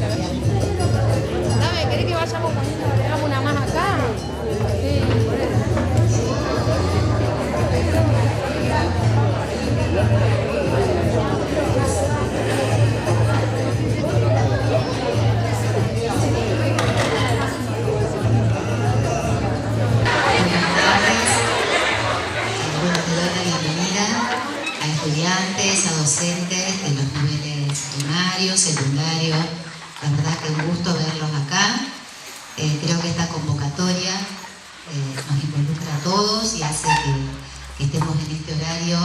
Dame, ¿querés que vayamos poniendo, agregamos una más acá? Sí, por eso. Estudiantes, a docentes de los niveles primario, secundario, la verdad que un gusto verlos acá. Creo que esta convocatoria nos involucra a todos y hace que estemos en este horario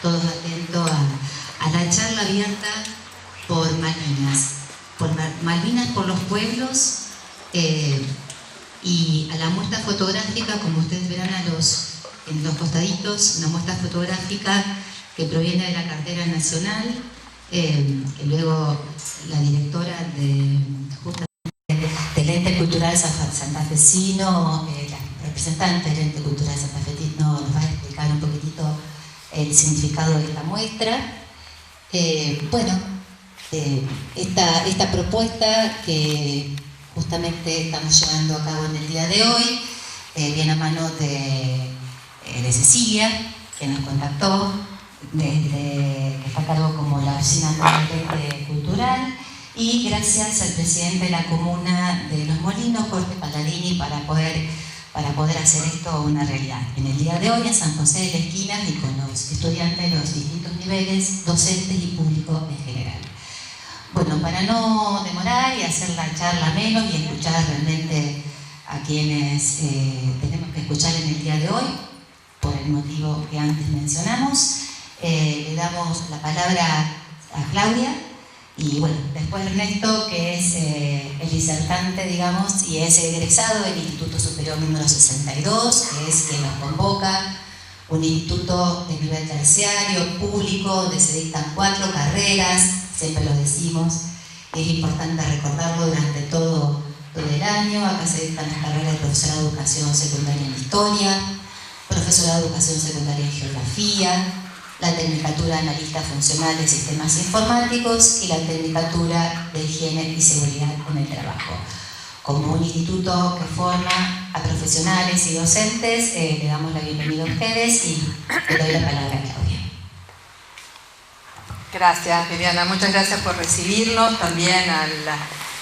todos atentos a la charla abierta por Malvinas por los pueblos y a la muestra fotográfica, como ustedes verán en los costaditos, una muestra fotográfica que proviene de la cartera nacional, que luego la directora del Ente Cultural Santafesino, la representante del Ente Cultural Santafesino nos va a explicar un poquitito el significado de esta muestra. Esta propuesta que justamente estamos llevando a cabo en el día de hoy viene a mano de Cecilia, que nos contactó, que está a cargo como la oficina del cultural, y gracias al presidente de la comuna de Los Molinos, Jorge Palladini, para poder hacer esto una realidad. En el día de hoy en San José de la Esquina y con los estudiantes de los distintos niveles, docentes y público en general. Bueno, para no demorar y hacer la charla menos y escuchar realmente a quienes tenemos que escuchar en el día de hoy, por el motivo que antes mencionamos, le damos la palabra a Claudia y bueno, después Ernesto, que es el disertante, digamos, y es egresado del Instituto Superior número 62, que es quien nos convoca, un instituto de nivel terciario, público, donde se dictan 4 carreras, siempre lo decimos, y es importante recordarlo durante todo el año. Acá se dictan las carreras de profesorado de educación secundaria en historia, profesorado de educación secundaria en geografía, la tecnicatura de analista funcional de sistemas informáticos y la tecnicatura de higiene y seguridad en el trabajo. Como un instituto que forma a profesionales y docentes, le damos la bienvenida a ustedes y le doy la palabra a Claudia. Gracias, Viviana. Muchas gracias por recibirnos, también a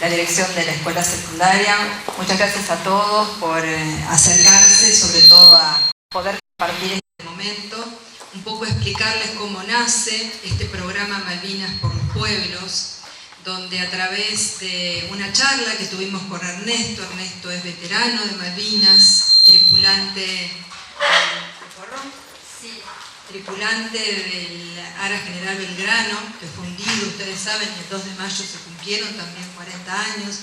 la dirección de la escuela secundaria. Muchas gracias a todos por acercarse, sobre todo a poder compartir este momento, un poco explicarles cómo nace este programa Malvinas por los Pueblos, donde a través de una charla que tuvimos con Ernesto es veterano de Malvinas, tripulante del Ara General Belgrano, que fue hundido, ustedes saben, el 2 de mayo se cumplieron también 40 años.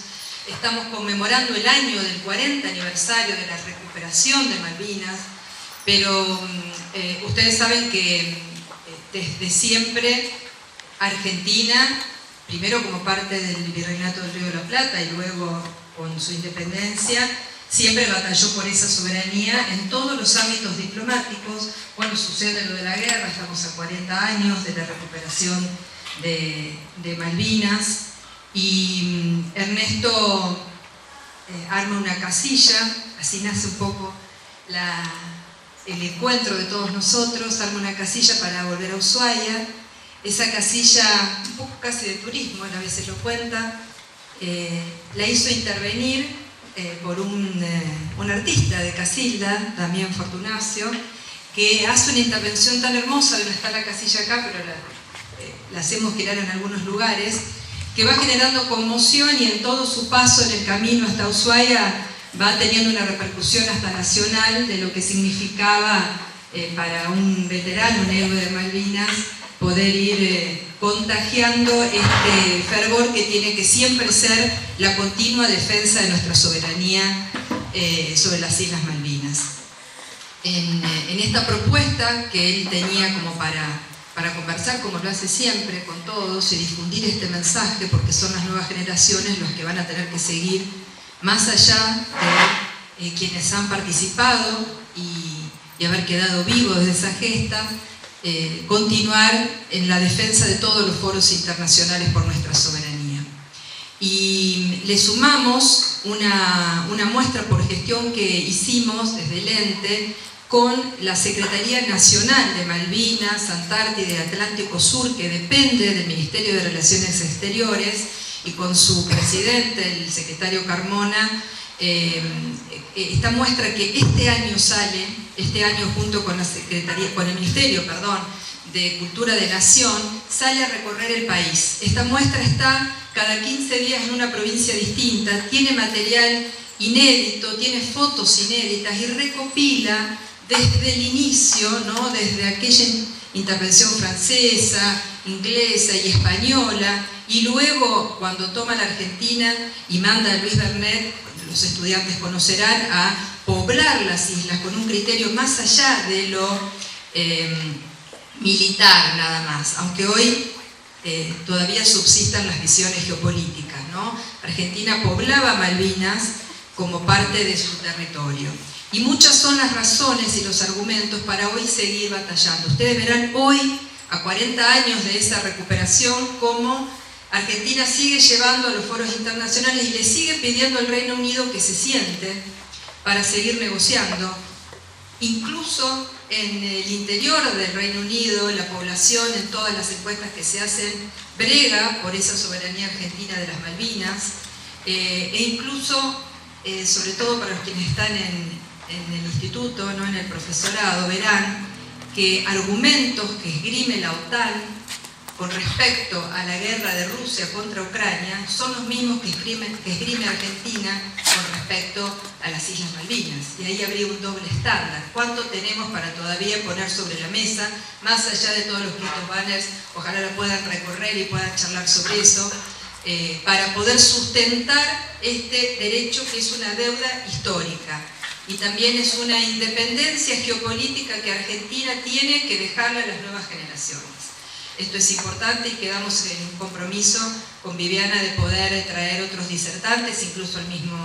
Estamos conmemorando el año del 40 aniversario de la recuperación de Malvinas, pero ustedes saben que desde siempre Argentina, primero como parte del Virreinato del Río de la Plata y luego con su independencia, siempre batalló por esa soberanía en todos los ámbitos diplomáticos. Bueno, sucede lo de la guerra, estamos a 40 años de la recuperación de Malvinas, y Ernesto arma una casilla, así nace un poco el encuentro de todos nosotros, arma una casilla para volver a Ushuaia. Esa casilla, un poco casi de turismo, él a veces lo cuenta, la hizo intervenir por un artista de Casilda, Damián Fortunacio, que hace una intervención tan hermosa, no está la casilla acá, pero la hacemos girar en algunos lugares, que va generando conmoción y en todo su paso en el camino hasta Ushuaia va teniendo una repercusión hasta nacional de lo que significaba para un veterano, un héroe de Malvinas, poder ir contagiando este fervor que tiene que siempre ser la continua defensa de nuestra soberanía sobre las Islas Malvinas. En esta propuesta que él tenía como para conversar, como lo hace siempre con todos, y difundir este mensaje, porque son las nuevas generaciones los que van a tener que seguir más allá de quienes han participado y haber quedado vivos de esa gesta, continuar en la defensa de todos los foros internacionales por nuestra soberanía. y le sumamos una muestra por gestión que hicimos desde el ente con la Secretaría Nacional de Malvinas, Antártida y Atlántico Sur, que depende del Ministerio de Relaciones Exteriores, y con su presidente, el secretario Carmona. Esta muestra que este año sale, este año junto con el Ministerio de Cultura de Nación, sale a recorrer el país. Esta muestra está cada 15 días en una provincia distinta, tiene material inédito, tiene fotos inéditas y recopila desde el inicio, ¿no? Desde aquella intervención francesa, inglesa y española, y luego cuando toma la Argentina y manda a Luis Bernet, los estudiantes conocerán, a poblar las islas con un criterio más allá de lo militar nada más, aunque hoy todavía subsistan las visiones geopolíticas, ¿no? Argentina poblaba Malvinas como parte de su territorio. Y muchas son las razones y los argumentos para hoy seguir batallando. Ustedes verán hoy, a 40 años de esa recuperación, cómo Argentina sigue llevando a los foros internacionales y le sigue pidiendo al Reino Unido que se siente para seguir negociando. Incluso en el interior del Reino Unido, la población, en todas las encuestas que se hacen, brega por esa soberanía argentina de las Malvinas, e incluso, sobre todo para los quienes están en el instituto, no en el profesorado, verán que argumentos que esgrime la OTAN con respecto a la guerra de Rusia contra Ucrania son los mismos que esgrime Argentina con respecto a las Islas Malvinas. Y ahí habría un doble estándar. ¿Cuánto tenemos para todavía poner sobre la mesa, más allá de todos los gritos banners? Ojalá la puedan recorrer y puedan charlar sobre eso, para poder sustentar este derecho que es una deuda histórica. Y también es una independencia geopolítica que Argentina tiene que dejarle a las nuevas generaciones. Esto es importante y quedamos en un compromiso con Viviana de poder traer otros disertantes, incluso el mismo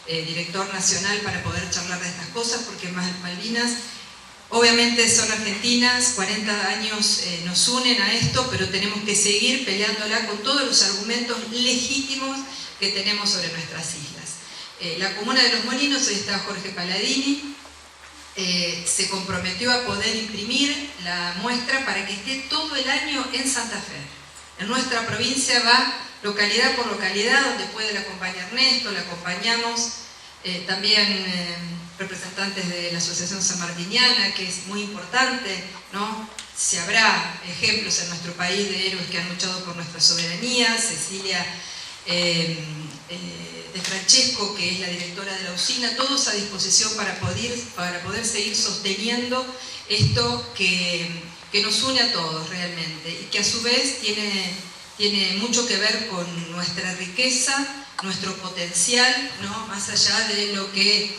director nacional, para poder charlar de estas cosas, porque Malvinas obviamente son argentinas, 40 años nos unen a esto, pero tenemos que seguir peleándola con todos los argumentos legítimos que tenemos sobre nuestras islas. La Comuna de Los Molinos, hoy está Jorge Paladini, se comprometió a poder imprimir la muestra para que esté todo el año en Santa Fe. En nuestra provincia va localidad por localidad, donde puede la acompañar Ernesto, la acompañamos, también representantes de la Asociación Sanmartiniana, que es muy importante, ¿no? Si habrá ejemplos en nuestro país de héroes que han luchado por nuestra soberanía, Cecilia de Francesco, que es la directora de la usina, todos a disposición para poder seguir sosteniendo esto que nos une a todos realmente, y que a su vez tiene mucho que ver con nuestra riqueza, nuestro potencial, ¿no? Más allá de lo que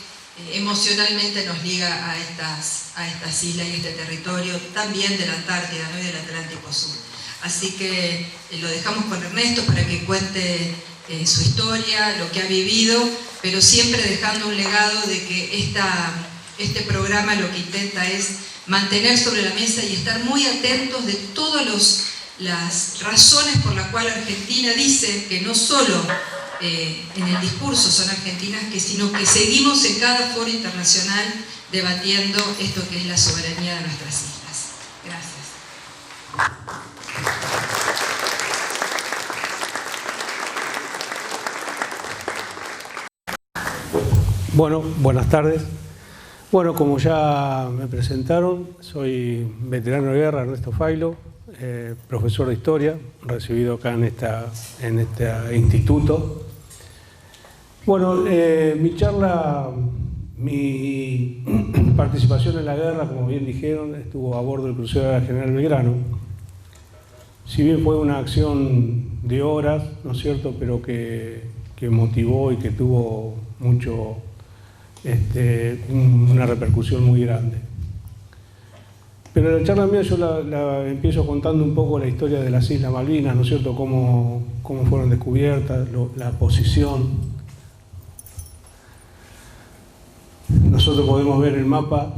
emocionalmente nos liga a estas islas y este territorio, también de la Antártida, ¿no? Y del Atlántico Sur. Así que lo dejamos con Ernesto para que cuente su historia, lo que ha vivido, pero siempre dejando un legado de que este programa lo que intenta es mantener sobre la mesa y estar muy atentos de todas las razones por las cuales Argentina dice que no solo en el discurso son argentinas, sino que seguimos en cada foro internacional debatiendo esto que es la soberanía de nuestras islas. Gracias. Bueno, buenas tardes. Bueno, como ya me presentaron, soy veterano de guerra, Ernesto Failo, profesor de historia, recibido acá en este instituto. Bueno, mi participación en la guerra, como bien dijeron, estuvo a bordo del crucero del General Belgrano. Si bien fue una acción de horas, ¿no es cierto?, pero que motivó y que tuvo una repercusión muy grande. Pero en la charla mía yo la empiezo contando un poco la historia de las Islas Malvinas, ¿no es cierto?, cómo fueron descubiertas, la posición. Nosotros podemos ver el mapa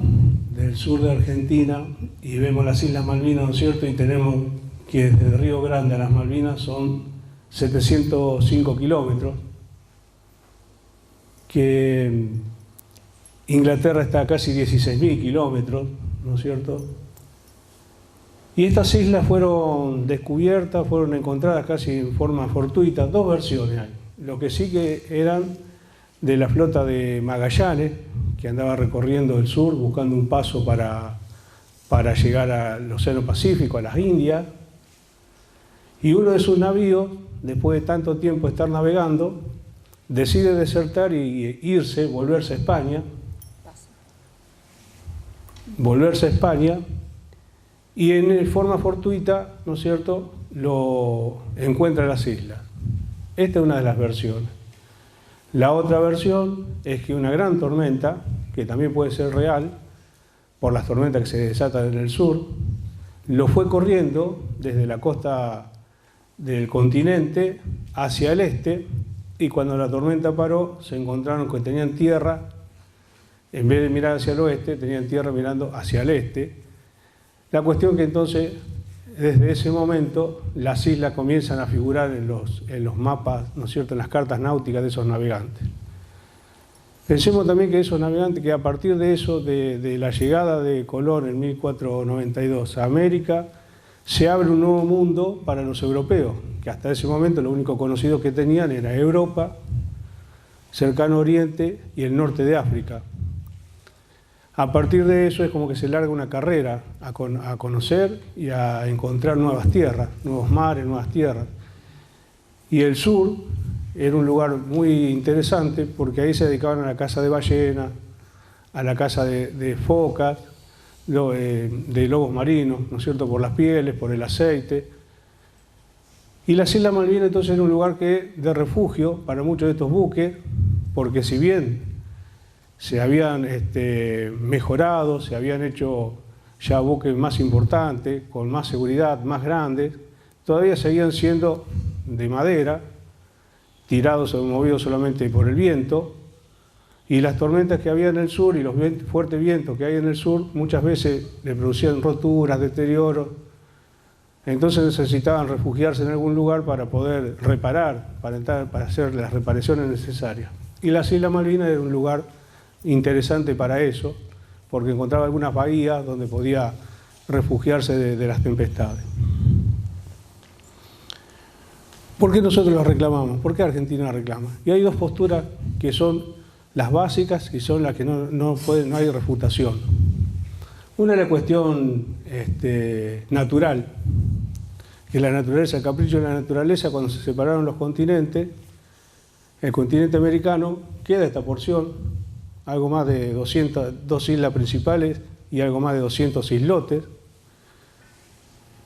del sur de Argentina y vemos las Islas Malvinas, ¿no es cierto?, y tenemos que desde el Río Grande a las Malvinas son 705 kilómetros, que Inglaterra está a casi 16.000 kilómetros, ¿no es cierto? Y estas islas fueron descubiertas, fueron encontradas casi en forma fortuita, dos versiones hay. Lo que sí que eran de la flota de Magallanes, que andaba recorriendo el sur buscando un paso para llegar al Océano Pacífico, a las Indias, y uno de sus navíos, después de tanto tiempo estar navegando, decide desertar y irse, volverse a España, y en forma fortuita, ¿no es cierto?, lo encuentra en las islas. Esta es una de las versiones. La otra versión es que una gran tormenta, que también puede ser real, por las tormentas que se desatan en el sur, lo fue corriendo desde la costa del continente hacia el este, y cuando la tormenta paró, se encontraron que tenían tierra, en vez de mirar hacia el oeste, tenían tierra mirando hacia el este. La cuestión que entonces, desde ese momento, las islas comienzan a figurar en los mapas, ¿no es cierto?, en las cartas náuticas de esos navegantes. Pensemos también que esos navegantes, que a partir de eso, de la llegada de Colón en 1492 a América, se abre un nuevo mundo para los europeos, que hasta ese momento lo único conocido que tenían era Europa, Cercano Oriente y el norte de África. A partir de eso es como que se larga una carrera a conocer y a encontrar nuevas tierras, nuevos mares, nuevas tierras. Y el sur era un lugar muy interesante porque ahí se dedicaban a la caza de ballenas, a la caza de focas, de lobos marinos, ¿no es cierto?, por las pieles, por el aceite. Y las Islas Malvinas entonces era un lugar de refugio para muchos de estos buques, porque si bien se habían mejorado, se habían hecho ya buques más importantes, con más seguridad, más grandes, todavía seguían siendo de madera, tirados o movidos solamente por el viento, y las tormentas que había en el sur y los fuertes vientos que hay en el sur muchas veces le producían roturas, deterioros. Entonces necesitaban refugiarse en algún lugar para poder reparar, para hacer las reparaciones necesarias. Y las Islas Malvinas era un lugar interesante para eso, porque encontraba algunas bahías donde podía refugiarse de las tempestades. ¿Por qué nosotros lo reclamamos? ¿Por qué Argentina la reclama? Y hay dos posturas que son las básicas y son las que no hay refutación. Una es la cuestión natural, que la naturaleza, el capricho de la naturaleza. Cuando se separaron los continentes, el continente americano, queda esta porción, algo más de 202 islas principales y algo más de 200 islotes,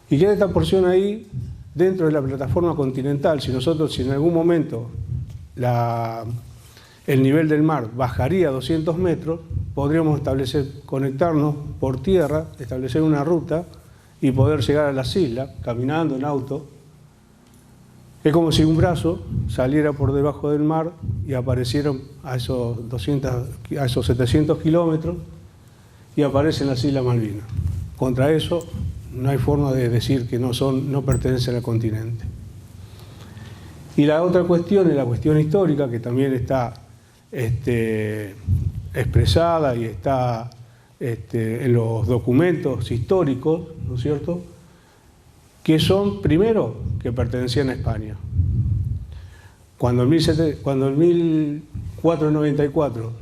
y queda esta porción ahí dentro de la plataforma continental. Si en algún momento el nivel del mar bajaría a 200 metros, podríamos conectarnos por tierra, establecer una ruta y poder llegar a las islas caminando en auto. Es como si un brazo saliera por debajo del mar y aparecieron a esos 700 kilómetros y aparecen las Islas Malvinas. Contra eso no hay forma de decir que no pertenecen al continente. Y la otra cuestión es la cuestión histórica, que también está expresada y está en los documentos históricos, ¿no es cierto?, que son, primero, que pertenecían a España. Cuando en 1494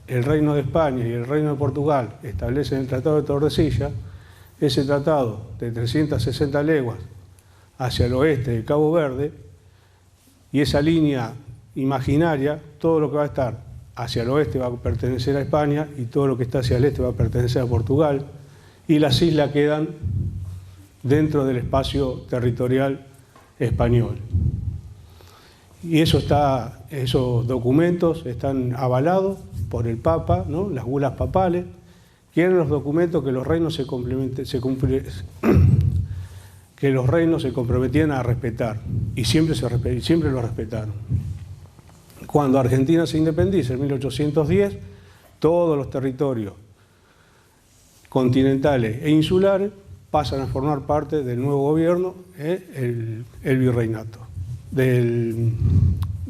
el Reino de España y el Reino de Portugal establecen el Tratado de Tordesillas, ese tratado de 360 leguas hacia el oeste de Cabo Verde, y esa línea imaginaria, todo lo que va a estar hacia el oeste va a pertenecer a España y todo lo que está hacia el este va a pertenecer a Portugal, y las islas quedan dentro del espacio territorial español. Y esos documentos están avalados por el Papa, ¿no?, las bulas papales, que eran los documentos que los reinos se comprometían a respetar, y siempre lo respetaron. Cuando Argentina se independiza en 1810, todos los territorios continentales e insulares pasan a formar parte del nuevo gobierno, el virreinato. del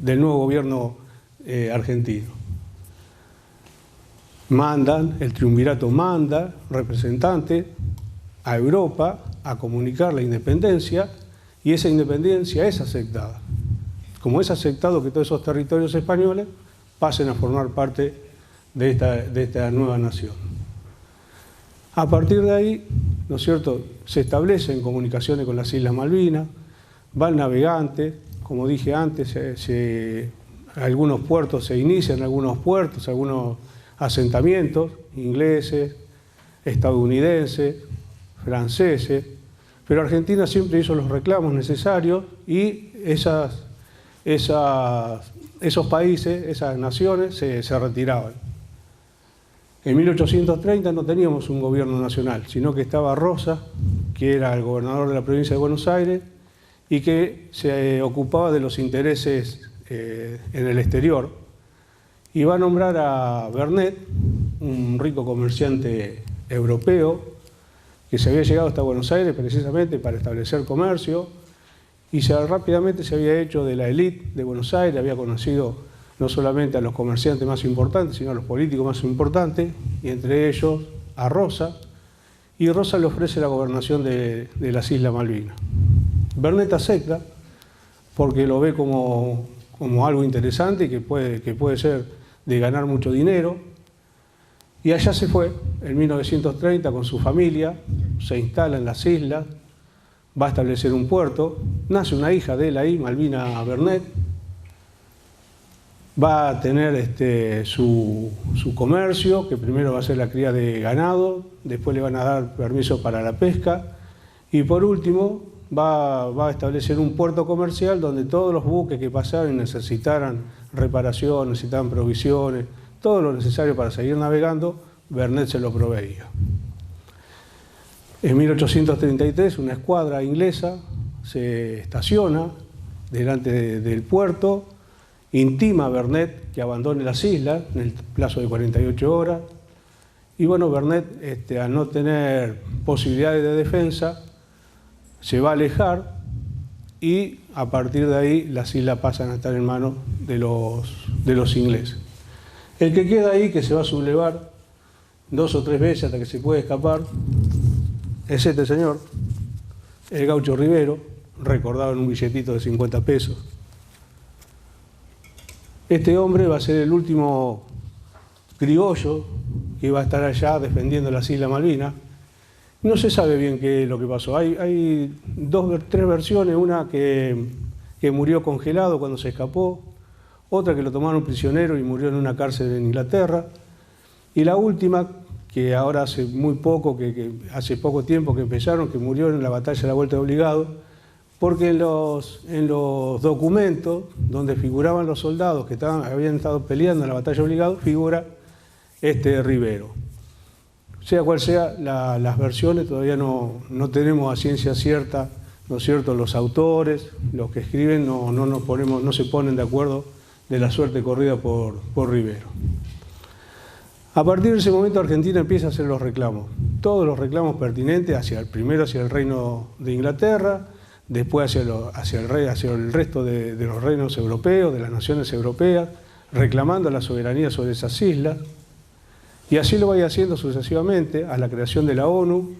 nuevo gobierno argentino. El triunvirato manda representantes a Europa a comunicar la independencia, y esa independencia es aceptada. Como es aceptado que todos esos territorios españoles pasen a formar parte de esta nueva nación. A partir de ahí, ¿no es cierto?, se establecen comunicaciones con las Islas Malvinas, van navegantes, como dije antes, algunos puertos se inician, algunos puertos, algunos asentamientos, ingleses, estadounidenses, franceses, pero Argentina siempre hizo los reclamos necesarios y esos países, esas naciones se retiraban. En 1830 no teníamos un gobierno nacional, sino que estaba Rosas, que era el gobernador de la provincia de Buenos Aires y que se ocupaba de los intereses en el exterior. Y va a nombrar a Vernet, un rico comerciante europeo, que se había llegado hasta Buenos Aires precisamente para establecer comercio, y rápidamente se había hecho de la élite de Buenos Aires, había conocido no solamente a los comerciantes más importantes, sino a los políticos más importantes, y entre ellos a Rosa, y Rosa le ofrece la gobernación de las Islas Malvinas. Vernet acepta porque lo ve como algo interesante y que puede ser de ganar mucho dinero, y allá se fue en 1930 con su familia, se instala en las islas, va a establecer un puerto, nace una hija de él ahí, Malvina Vernet, va a tener su comercio, que primero va a ser la cría de ganado, después le van a dar permiso para la pesca, y por último va a establecer un puerto comercial donde todos los buques que pasaran necesitaran reparación, necesitaban provisiones, todo lo necesario para seguir navegando, Vernet se lo proveía. En 1833 una escuadra inglesa se estaciona delante del puerto, intima a Vernet que abandone las islas en el plazo de 48 horas, y bueno, Vernet, al no tener posibilidades de defensa, se va a alejar, y a partir de ahí las islas pasan a estar en manos de los ingleses. El que queda ahí, que se va a sublevar 2 o 3 veces hasta que se puede escapar, es este señor, el Gaucho Rivero, recordado en un billetito de 50 pesos. Este hombre va a ser el último criollo que va a estar allá defendiendo las Islas Malvinas. No se sabe bien qué es lo que pasó. Hay 3 versiones, una que murió congelado cuando se escapó, otra que lo tomaron prisionero y murió en una cárcel en Inglaterra, y la última, que ahora hace muy poco, que hace poco tiempo que empezaron, que murió en la batalla de la Vuelta de Obligado, porque en los documentos donde figuraban los soldados que habían estado peleando en la batalla de Obligado, figura Rivero. Sea cual sea las versiones, todavía no tenemos a ciencia cierta, ¿no es cierto?, los autores, los que escriben, no se ponen de acuerdo de la suerte corrida por Rivero. A partir de ese momento Argentina empieza a hacer los reclamos, todos los reclamos pertinentes, primero hacia el reino de Inglaterra, después hacia el resto de los reinos europeos, de las naciones europeas, reclamando la soberanía sobre esas islas, y así lo va a ir haciendo sucesivamente a la creación de la ONU,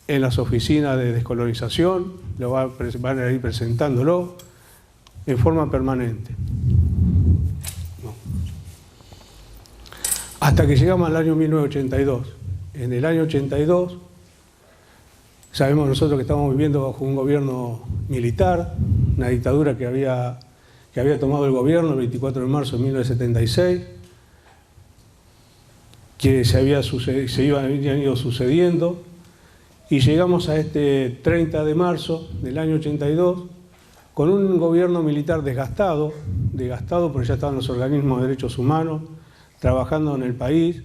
en las oficinas de descolonización, van a ir presentándolo en forma permanente. Hasta que llegamos al año 1982. En el año 82, sabemos nosotros que estamos viviendo bajo un gobierno militar, una dictadura que había tomado el gobierno el 24 de marzo de 1976, que habían ido sucediendo, y llegamos a este 30 de marzo del año 82 con un gobierno militar desgastado porque ya estaban los organismos de derechos humanos trabajando en el país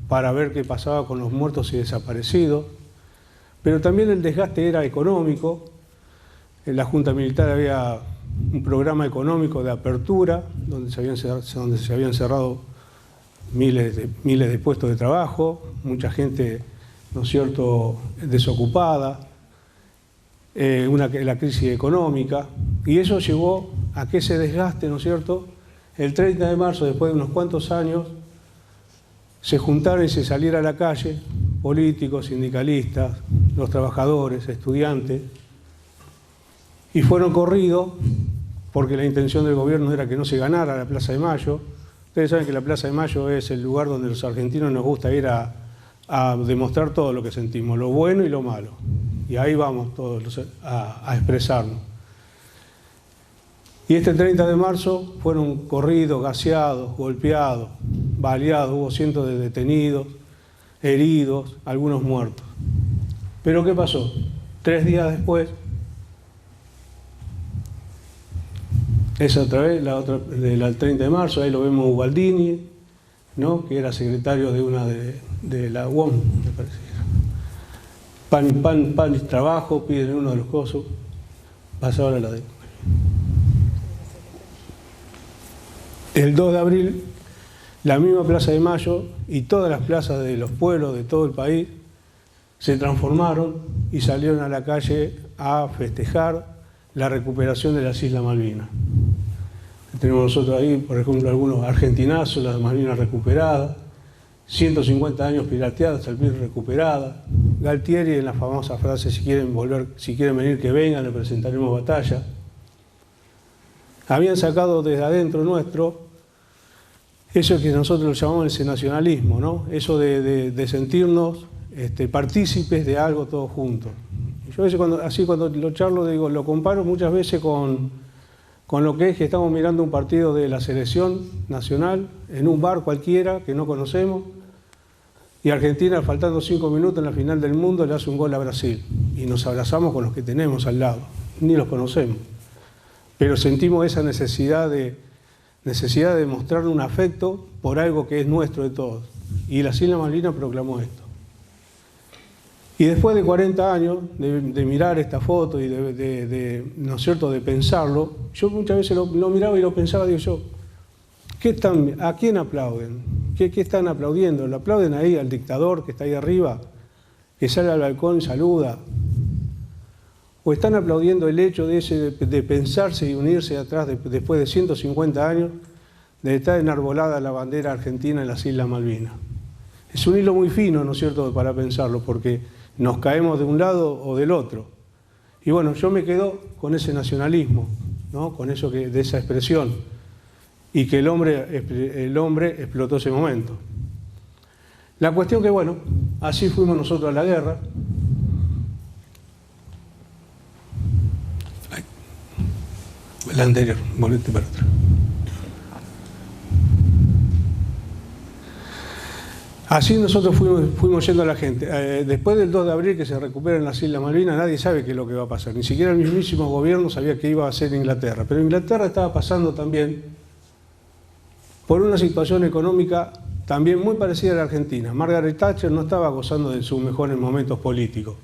para ver qué pasaba con los muertos y desaparecidos, pero también el desgaste era económico. En la Junta Militar había un programa económico de apertura donde se habían cerrado miles de puestos de trabajo, mucha gente, ¿no es cierto?, desocupada, la crisis económica, Y eso llevó a que ese desgaste, ¿no es cierto?, el 30 de marzo, después de unos cuantos años, se juntaron y se saliera a la calle, políticos, sindicalistas, los trabajadores, estudiantes, y fueron corridos porque la intención del gobierno era que no se ganara la Plaza de Mayo. Ustedes saben que la Plaza de Mayo es el lugar donde los argentinos nos gusta ir a demostrar todo lo que sentimos, lo bueno y lo malo. Y ahí vamos todos a expresarnos. Y este 30 de marzo fueron corridos, gaseados, golpeados, baleados, hubo cientos de detenidos, heridos, algunos muertos. ¿Pero qué pasó? 3 días después, esa otra vez, la otra del 30 de marzo, ahí lo vemos Ubaldini, ¿no?, que era secretario de una de la UOM, me parece. Pan y trabajo, piden uno de los cosos, pasa ahora la de... El 2 de abril, la misma Plaza de Mayo y todas las plazas de los pueblos de todo el país se transformaron y salieron a la calle a festejar la recuperación de las Islas Malvinas. Tenemos nosotros ahí, por ejemplo, algunos argentinazos, las Malvinas recuperadas, 150 años pirateadas, al fin recuperadas. Galtieri en la famosa frase, si quieren venir que vengan, le presentaremos batalla. Habían sacado desde adentro nuestro eso que nosotros lo llamamos ese nacionalismo, ¿no? Eso de sentirnos partícipes de algo todos juntos. Yo a veces cuando lo charlo, digo, lo comparo muchas veces con lo que es que estamos mirando un partido de la selección nacional en un bar cualquiera que no conocemos y Argentina, faltando 5 minutos en la final del mundo, le hace un gol a Brasil y nos abrazamos con los que tenemos al lado, ni los conocemos, pero sentimos esa necesidad de mostrar un afecto por algo que es nuestro de todos, y las Islas Malvinas proclamó esto. Y después de 40 años de mirar esta foto y ¿no es cierto?, de pensarlo, yo muchas veces lo miraba y lo pensaba, digo yo, ¿a quién aplauden? ¿Qué están aplaudiendo? ¿Lo aplauden ahí al dictador que está ahí arriba, que sale al balcón y saluda? ¿O están aplaudiendo el hecho de pensarse y unirse atrás después de 150 años de estar enarbolada la bandera argentina en las Islas Malvinas? Es un hilo muy fino, ¿no es cierto?, para pensarlo, porque nos caemos de un lado o del otro. Y bueno, yo me quedo con ese nacionalismo, ¿no?, con eso de esa expresión, y que el hombre explotó ese momento. La cuestión que, bueno, así fuimos nosotros a la guerra. La anterior, volvete para atrás. Así nosotros fuimos yendo a la gente. Después del 2 de abril que se recuperan las Islas Malvinas, nadie sabe qué es lo que va a pasar. Ni siquiera el mismísimo gobierno sabía qué iba a hacer Inglaterra. Pero Inglaterra estaba pasando también por una situación económica también muy parecida a la Argentina. Margaret Thatcher no estaba gozando de sus mejores momentos políticos.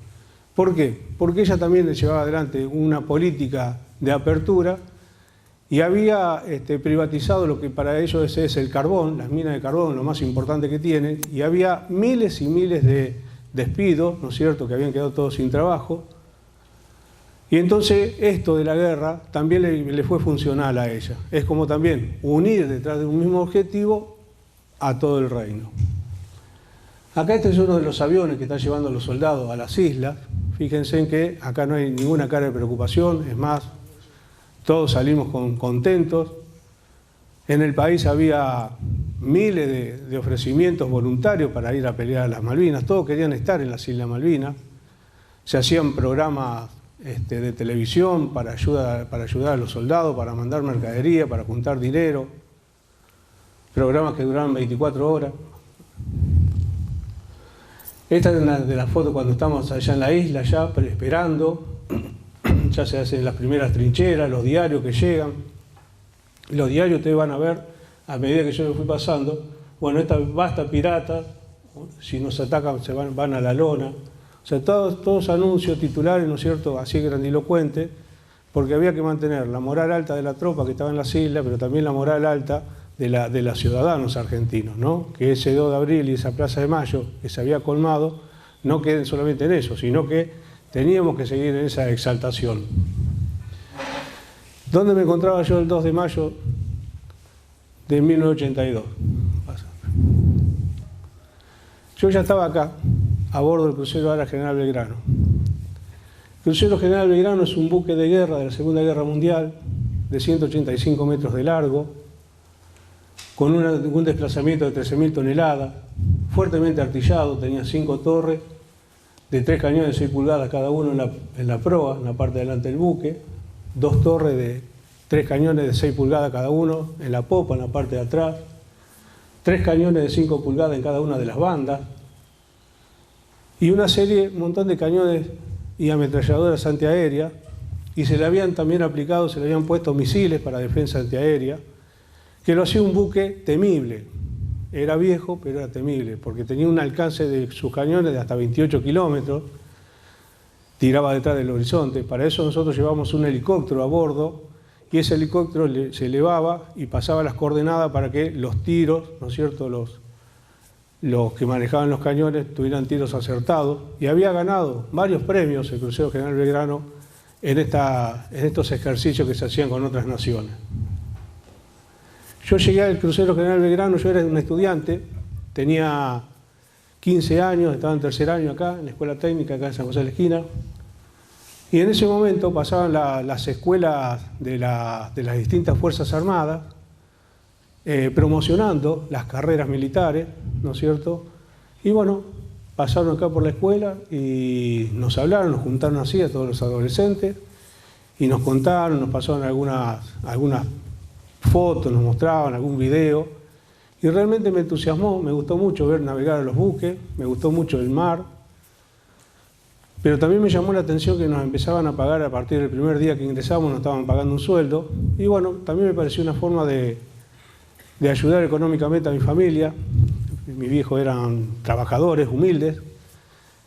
¿Por qué? Porque ella también le llevaba adelante una política de apertura y había privatizado lo que para ellos es el carbón, las minas de carbón, lo más importante que tienen, y había miles y miles de despidos, ¿no es cierto?, que habían quedado todos sin trabajo. Y entonces esto de la guerra también le fue funcional a ella. Es como también unir detrás de un mismo objetivo a todo el reino. Acá este es uno de los aviones que está llevando a los soldados a las islas. Fíjense en que acá no hay ninguna cara de preocupación, es más, todos salimos contentos. En el país había miles de ofrecimientos voluntarios para ir a pelear a las Malvinas, todos querían estar en las Islas Malvinas. Se hacían programas de televisión para ayudar a los soldados, para mandar mercadería, para juntar dinero, programas que duraban 24 horas. Esta es una de las fotos cuando estamos allá en la isla, ya esperando, ya se hacen las primeras trincheras, los diarios que llegan. Los diarios ustedes van a ver, a medida que yo me fui pasando, bueno, esta basta pirata, si nos atacan se van a la lona. O sea, todos anuncios titulares, ¿no es cierto?, así grandilocuentes, porque había que mantener la moral alta de la tropa que estaba en las islas, pero también la moral alta de los ciudadanos argentinos, ¿no? Que ese 2 de abril y esa Plaza de Mayo que se había colmado no queden solamente en eso, sino que teníamos que seguir en esa exaltación. ¿Dónde me encontraba yo el 2 de mayo de 1982? Yo ya estaba acá, a bordo del crucero Ara General Belgrano. El crucero General Belgrano es un buque de guerra de la Segunda Guerra Mundial, de 185 metros de largo, con un desplazamiento de 13.000 toneladas, fuertemente artillado, tenía 5 torres, de 3 cañones de 6 pulgadas cada uno en la proa, en la parte de delante del buque, 2 torres de 3 cañones de 6 pulgadas cada uno en la popa, en la parte de atrás, 3 cañones de 5 pulgadas en cada una de las bandas, y una serie, un montón de cañones y ametralladoras antiaéreas, y se le habían también aplicado, se le habían puesto misiles para defensa antiaérea, que lo hacía un buque temible. Era viejo, pero era temible, porque tenía un alcance de sus cañones de hasta 28 kilómetros, tiraba detrás del horizonte. Para eso nosotros llevamos un helicóptero a bordo, y ese helicóptero se elevaba y pasaba las coordenadas para que los tiros, ¿no es cierto?, los que manejaban los cañones tuvieran tiros acertados, y había ganado varios premios el crucero General Belgrano en estos ejercicios que se hacían con otras naciones. Yo llegué al crucero General Belgrano, yo era un estudiante, tenía 15 años, estaba en tercer año acá, en la escuela técnica, acá en San José de la Esquina, y en ese momento pasaban las escuelas de las distintas Fuerzas Armadas, promocionando las carreras militares, ¿no es cierto? Y bueno, pasaron acá por la escuela y nos hablaron, nos juntaron así a todos los adolescentes y nos contaron, nos pasaron algunas fotos, nos mostraban algún video y realmente me entusiasmó, me gustó mucho ver navegar a los buques, me gustó mucho el mar, pero también me llamó la atención que nos empezaban a pagar a partir del primer día que ingresamos, nos estaban pagando un sueldo y bueno, también me pareció una forma de ayudar económicamente a mi familia. Mi viejo eran trabajadores, humildes,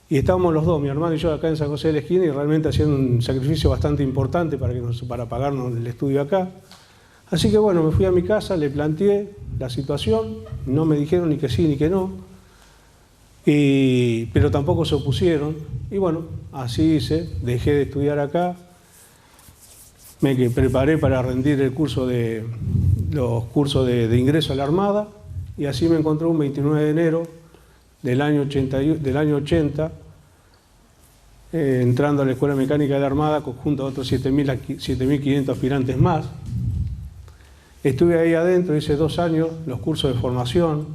y estábamos los dos, mi hermano y yo, acá en San José de la Esquina, y realmente haciendo un sacrificio bastante importante para pagarnos el estudio acá. Así que bueno, me fui a mi casa, le planteé la situación, no me dijeron ni que sí ni que no, pero tampoco se opusieron, y bueno, así hice, dejé de estudiar acá, me preparé para rendir los cursos de ingreso a la Armada, y así me encontré un 29 de enero del año 80, entrando a la Escuela Mecánica de la Armada junto a otros 7.500 aspirantes más. Estuve ahí adentro, hice 2 años los cursos de formación,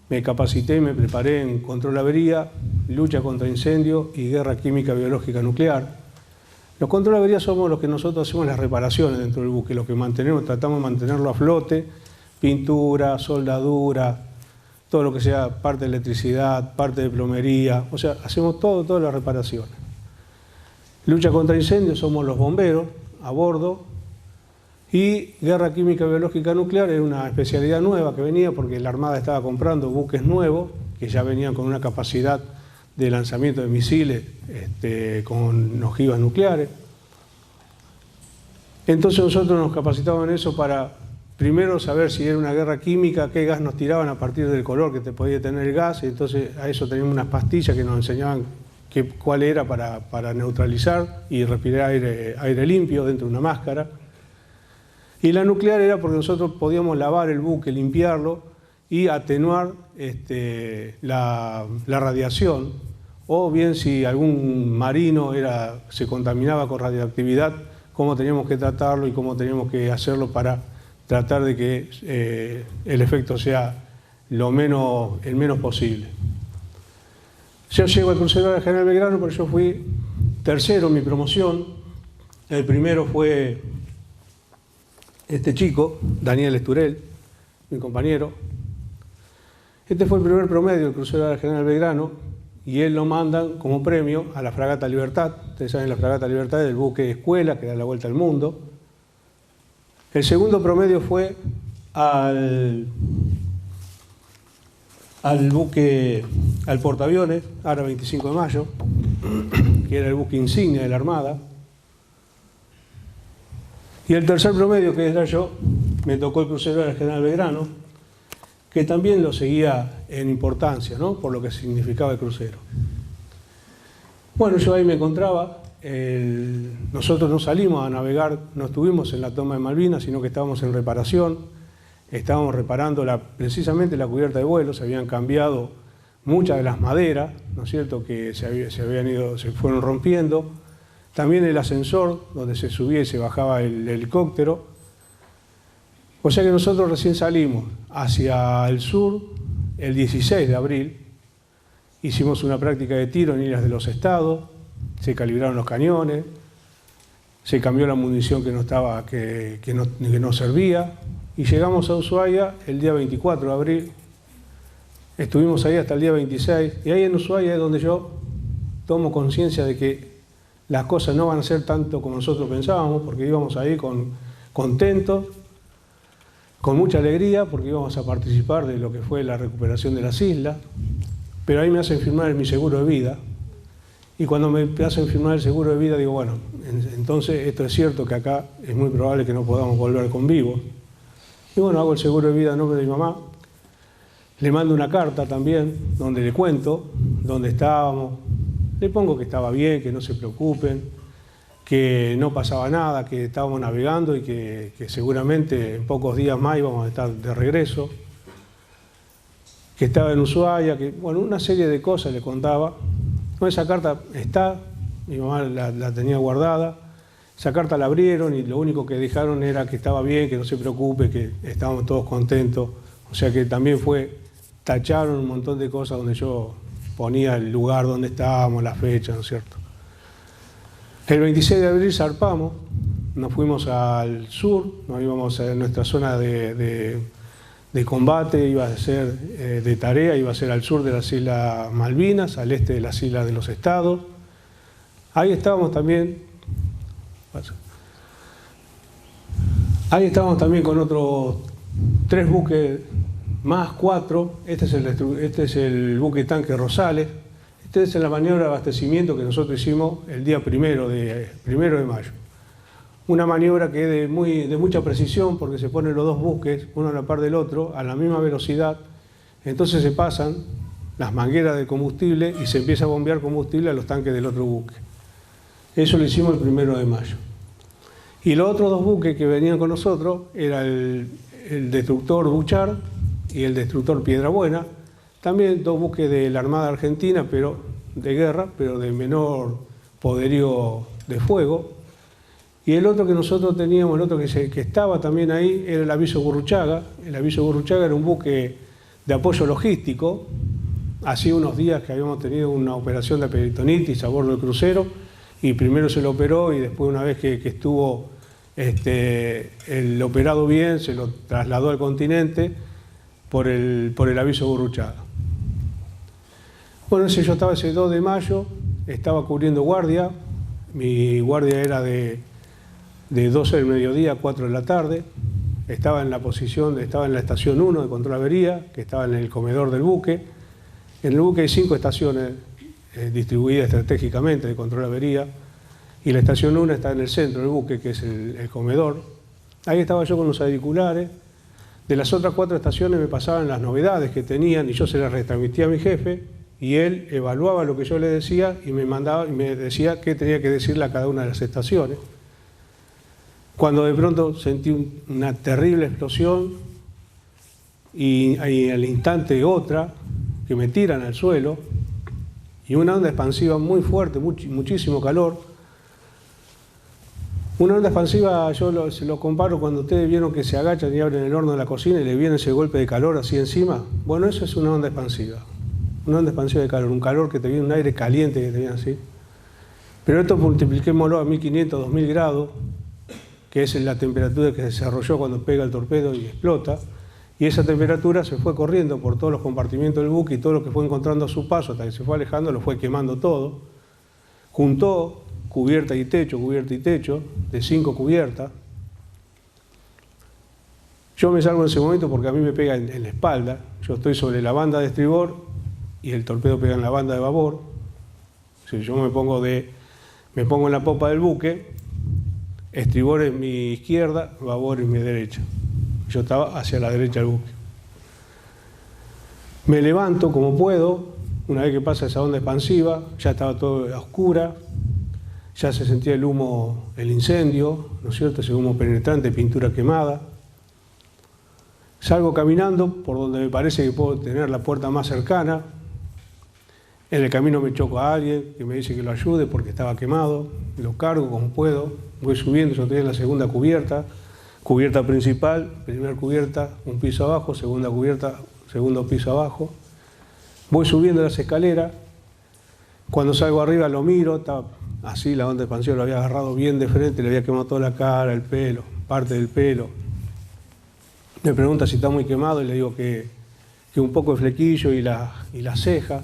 me capacité y me preparé en control de avería, lucha contra incendio y guerra química biológica nuclear. Los control de avería somos los que nosotros hacemos las reparaciones dentro del buque, los que tratamos de mantenerlo a flote, pintura, soldadura, todo lo que sea parte de electricidad, parte de plomería, o sea, hacemos todas las reparaciones. Lucha contra incendios somos los bomberos a bordo, y guerra química biológica nuclear es una especialidad nueva que venía porque la Armada estaba comprando buques nuevos que ya venían con una capacidad de lanzamiento de misiles con ojivas nucleares. Entonces nosotros nos capacitamos en eso para primero saber si era una guerra química, qué gas nos tiraban a partir del color que te podía tener el gas, y entonces a eso teníamos unas pastillas que nos enseñaban cuál era para neutralizar y respirar aire limpio dentro de una máscara. Y la nuclear era porque nosotros podíamos lavar el buque, limpiarlo y atenuar la radiación, o bien si algún marino se contaminaba con radioactividad, cómo teníamos que tratarlo y cómo teníamos que hacerlo para tratar de que el efecto sea el menos posible. Yo llego al crucero General Belgrano, pero yo fui tercero en mi promoción. El primero fue este chico, Daniel Esturel, mi compañero. Este fue el primer promedio del crucero General Belgrano y él lo mandan como premio a la Fragata Libertad. Ustedes saben, la Fragata Libertad es el buque escuela que da la vuelta al mundo. El segundo promedio fue al portaaviones, Ara 25 de Mayo, que era el buque insignia de la Armada. Y el tercer promedio, que era yo, me tocó el crucero del General Belgrano, que también lo seguía en importancia, ¿no?, por lo que significaba el crucero. Bueno, yo ahí me encontraba nosotros no salimos a navegar, no estuvimos en la toma de Malvinas, sino que estábamos en reparación. Estábamos reparando precisamente la cubierta de vuelo, se habían cambiado muchas de las maderas, ¿no es cierto?, que se fueron rompiendo. También el ascensor, donde se subía y se bajaba el helicóptero. O sea que nosotros recién salimos hacia el sur el 16 de abril, hicimos una práctica de tiro en Islas de los Estados, se calibraron los cañones, se cambió la munición que no servía, y llegamos a Ushuaia el día 24 de abril, estuvimos ahí hasta el día 26, y ahí en Ushuaia es donde yo tomo conciencia de que las cosas no van a ser tanto como nosotros pensábamos, porque íbamos ahí contentos, con mucha alegría, porque íbamos a participar de lo que fue la recuperación de las islas, pero ahí me hacen firmar mi seguro de vida, y cuando me hacen firmar el seguro de vida digo, bueno, entonces esto es cierto que acá es muy probable que no podamos volver con vivos. Y bueno, hago el seguro de vida a nombre de mi mamá, le mando una carta también, donde le cuento dónde estábamos, le pongo que estaba bien, que no se preocupen, que no pasaba nada, que estábamos navegando y que seguramente en pocos días más íbamos a estar de regreso, que estaba en Ushuaia, que, bueno, una serie de cosas le contaba. Esa carta está, mi mamá la tenía guardada, esa carta la abrieron y lo único que dejaron era que estaba bien, que no se preocupe, que estábamos todos contentos. O sea que también tacharon un montón de cosas donde yo ponía el lugar donde estábamos, la fecha, ¿no es cierto? El 26 de abril zarpamos, nos fuimos al sur, nos íbamos a nuestra zona de combate, iba a ser de tarea, iba a ser al sur de las Islas Malvinas, al este de las Islas de los Estados. Ahí estábamos también con otros 3 buques más 4. Este es el buque tanque Rosales. Esta es la maniobra de abastecimiento que nosotros hicimos el día 1 de mayo. Una maniobra que es de mucha precisión porque se ponen los 2 buques, uno a la par del otro, a la misma velocidad. Entonces se pasan las mangueras de combustible y se empieza a bombear combustible a los tanques del otro buque. Eso lo hicimos el 1 de mayo. Y los otros 2 buques que venían con nosotros era el destructor Buchar y el destructor Piedrabuena. También 2 buques de la Armada Argentina, pero de guerra, pero de menor poderío de fuego. Y el otro que nosotros teníamos, el otro que estaba también ahí, era el Aviso Gurruchaga. El Aviso Gurruchaga era un buque de apoyo logístico. Hacía unos días que habíamos tenido una operación de peritonitis a bordo del crucero, y primero se lo operó y después, una vez que estuvo el operado bien, se lo trasladó al continente por el Aviso Gurruchaga. Bueno, yo estaba ese 2 de mayo, estaba cubriendo guardia. Mi guardia era de 12 del mediodía a 4 de la tarde. Estaba en la estación 1 de control avería, que estaba en el comedor del buque. En el buque hay 5 estaciones distribuidas estratégicamente de control avería, y la estación 1 está en el centro del buque, que es el comedor. Ahí estaba yo con los auriculares. De las otras 4 estaciones me pasaban las novedades que tenían y yo se las retransmitía a mi jefe, y él evaluaba lo que yo le decía y me decía qué tenía que decirle a cada una de las estaciones. Cuando de pronto sentí una terrible explosión y al instante otra que me tiran al suelo y una onda expansiva muy fuerte, muchísimo calor. Una onda expansiva, se lo comparo cuando ustedes vieron que se agachan y abren el horno de la cocina y le viene ese golpe de calor así encima. Bueno, eso es una onda expansiva. Una onda expansiva de calor, un calor que te viene, un aire caliente que te viene así. Pero esto multipliquémoslo a 1500, 2000 grados, que es la temperatura que se desarrolló cuando pega el torpedo y explota. Y esa temperatura se fue corriendo por todos los compartimentos del buque y todo lo que fue encontrando a su paso hasta que se fue alejando lo fue quemando todo. Juntó cubierta y techo, de 5 cubiertas. Yo me salgo en ese momento porque a mí me pega en la espalda. Yo estoy sobre la banda de estribor y el torpedo pega en la banda de babor. Si yo me pongo en la popa del buque, estribor es mi izquierda, babor es mi derecha. Yo estaba hacia la derecha del buque. Me levanto como puedo, una vez que pasa esa onda expansiva, ya estaba todo a oscura. ya se sentía el humo, el incendio, ¿no es cierto?, ese humo penetrante, pintura quemada. Salgo caminando por donde me parece que puedo tener la puerta más cercana. En el camino me choco a alguien que me dice que lo ayude porque estaba quemado. Lo cargo como puedo. Voy subiendo, yo estoy en la segunda cubierta. Cubierta principal, primera cubierta, un piso abajo, segunda cubierta, segundo piso abajo. Voy subiendo las escaleras. Cuando salgo arriba lo miro, está así, la onda de expansión lo había agarrado bien de frente, le había quemado toda la cara, el pelo, parte del pelo. Me pregunta si está muy quemado y le digo que un poco de flequillo y la ceja.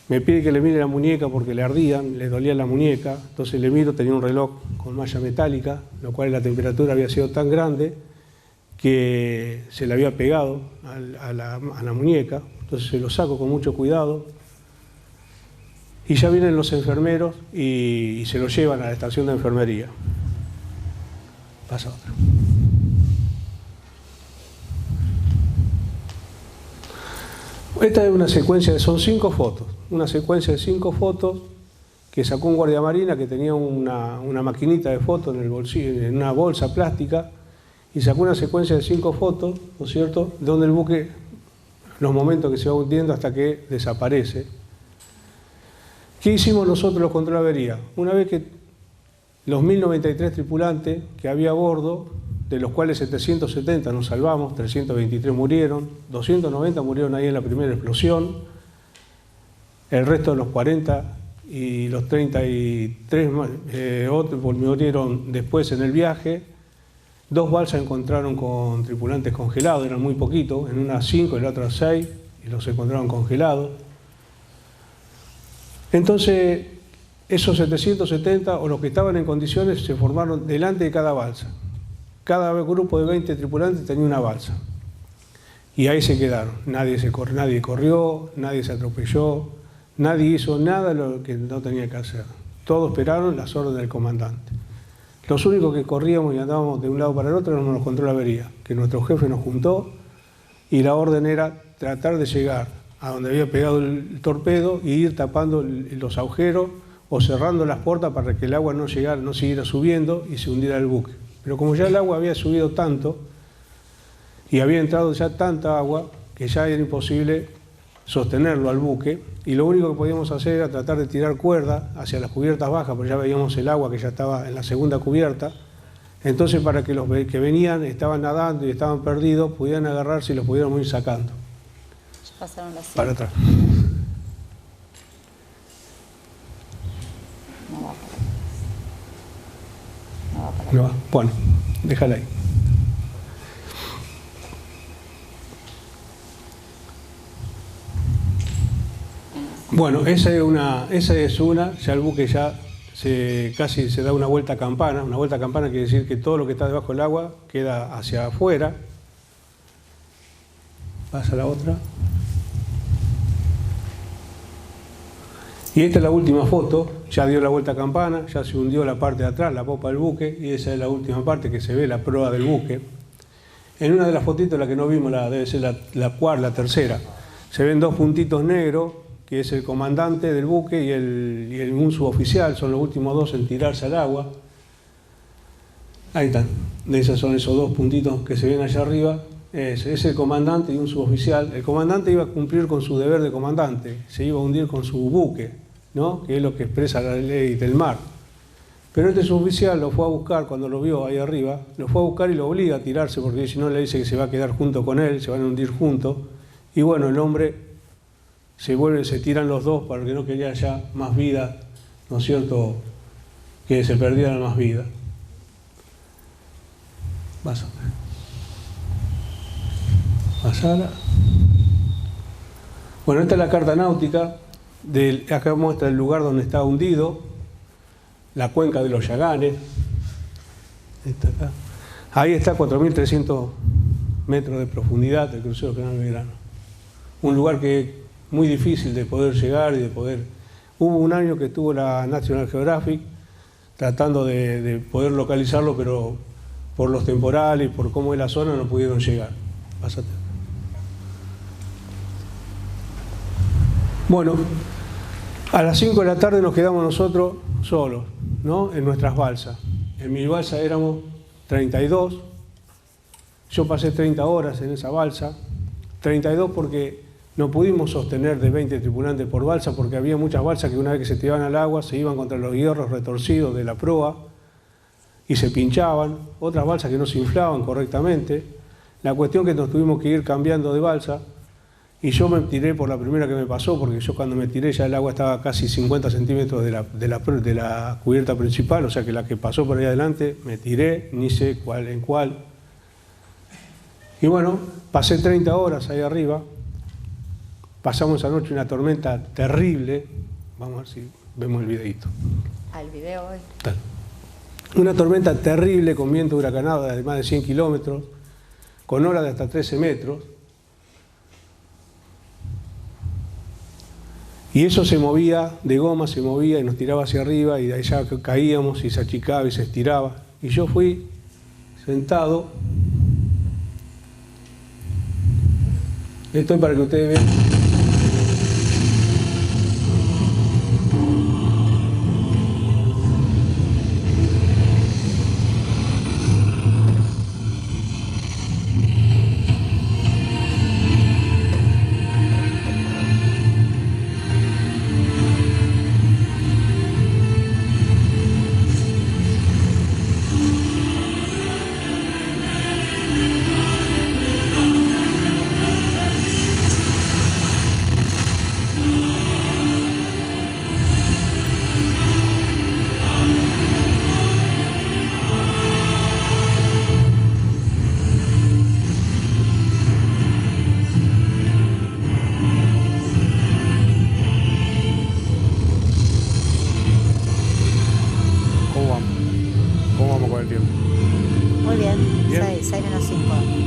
Me pide que le mire la muñeca porque le ardían, le dolía la muñeca. Entonces le miro, tenía un reloj con malla metálica, lo cual la temperatura había sido tan grande que se le había pegado a la muñeca. Entonces se lo saco con mucho cuidado. Y ya vienen los enfermeros y se lo llevan a la estación de enfermería. Pasa otro. Esta es una secuencia, son 5 fotos. Una secuencia de 5 fotos que sacó un guardiamarina que tenía una maquinita de fotos en el bolsillo, en una bolsa plástica, y sacó una secuencia de 5 fotos, ¿no es cierto?, donde el buque, los momentos que se va hundiendo hasta que desaparece. ¿Qué hicimos nosotros los control avería? Una vez que los 1093 tripulantes que había a bordo, de los cuales 770 nos salvamos, 323 murieron, 290 murieron ahí en la primera explosión, el resto de los 40 y los 33 otros murieron después en el viaje. 2 balsas encontraron con tripulantes congelados, eran muy poquitos, en una 5 y en la otra 6, y los encontraron congelados. Entonces, esos 770 o los que estaban en condiciones se formaron delante de cada balsa. Cada grupo de 20 tripulantes tenía una balsa. Y ahí se quedaron. Nadie corrió, nadie se atropelló, nadie hizo nada de lo que no tenía que hacer. Todos esperaron las órdenes del comandante. Los únicos que corríamos y andábamos de un lado para el otro éramos los control avería, que nuestro jefe nos juntó y la orden era tratar de llegar a donde había pegado el torpedo y ir tapando los agujeros o cerrando las puertas para que el agua no siguiera subiendo y se hundiera el buque. Pero como ya el agua había subido tanto y había entrado ya tanta agua que ya era imposible sostenerlo al buque, y lo único que podíamos hacer era tratar de tirar cuerda hacia las cubiertas bajas, porque ya veíamos el agua que ya estaba en la segunda cubierta. Entonces, para que los que venían, estaban nadando y estaban perdidos, pudieran agarrarse y los pudiéramos ir sacando. Pasaron las 5. Para atrás. No va para atrás. No va para atrás. No va. Bueno, déjala ahí. Bueno, esa es una, ya el buque ya casi se da una vuelta campana. Una vuelta campana quiere decir que todo lo que está debajo del agua queda hacia afuera. Pasa la otra. Y esta es la última foto, ya dio la vuelta campana, ya se hundió la parte de atrás, la popa del buque, y esa es la última parte que se ve, la proa del buque. En una de las fotitos, la que no vimos, debe ser la tercera, se ven 2 puntitos negros, que es el comandante del buque y un suboficial, son los últimos 2 en tirarse al agua. Ahí están, esos son esos 2 puntitos que se ven allá arriba. Es el comandante y un suboficial. El comandante iba a cumplir con su deber de comandante, se iba a hundir con su buque, ¿no?, que es lo que expresa la ley del mar. Pero este suboficial lo fue a buscar cuando lo vio ahí arriba, lo fue a buscar y lo obliga a tirarse, porque si no le dice que se va a quedar junto con él, se van a hundir juntos. Y bueno, el hombre se tiran los dos para que no quede ya más vida, ¿no es cierto?, que se perdiera más vida. Vas. Pasala. Bueno, esta es la carta náutica. Acá muestra el lugar donde está hundido, la cuenca de los Yaganes. Esta acá. Ahí está, 4.300 metros de profundidad del crucero Canal Belgrano. Un lugar que es muy difícil de poder llegar y de poder... Hubo un año que estuvo la National Geographic tratando de poder localizarlo, pero por los temporales y por cómo es la zona no pudieron llegar. Pásate. Bueno, a las 5 de la tarde nos quedamos nosotros solos, ¿no? En nuestras balsas. En mi balsa éramos 32, yo pasé 30 horas en esa balsa, 32 porque no pudimos sostener de 20 tripulantes por balsa, porque había muchas balsas que una vez que se tiraban al agua se iban contra los hierros retorcidos de la proa y se pinchaban, otras balsas que no se inflaban correctamente. La cuestión que nos tuvimos que ir cambiando de balsa, y yo me tiré por la primera que me pasó, porque yo cuando me tiré ya el agua estaba casi 50 centímetros de la cubierta principal, o sea que la que pasó por ahí adelante me tiré, ni sé cuál en cuál. Y bueno, pasé 30 horas ahí arriba, pasamos esa noche una tormenta terrible, vamos a ver si vemos el videito. Al video hoy. Una tormenta terrible con viento huracanado de más de 100 kilómetros, con olas de hasta 13 metros. Y eso se movía, de goma se movía y nos tiraba hacia arriba y de ahí ya caíamos y se achicaba y se estiraba. Y yo fui sentado. Esto es para que ustedes vean. Muy bien, Bien. 6 menos 5.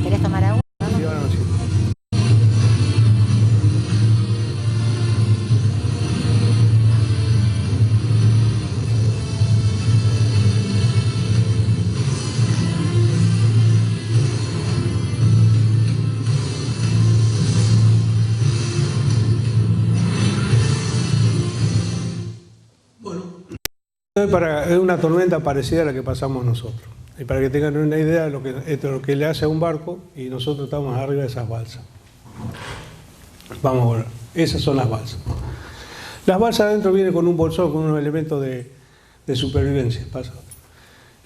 ¿Querés tomar agua? Sí, ahora no, sí. Bueno, es una tormenta parecida a la que pasamos nosotros. Y para que tengan una idea de esto es lo que le hace a un barco y nosotros estamos arriba de esas balsas. Vamos a ver, esas son las balsas. Las balsas adentro vienen con un bolsón, con unos elementos de supervivencia.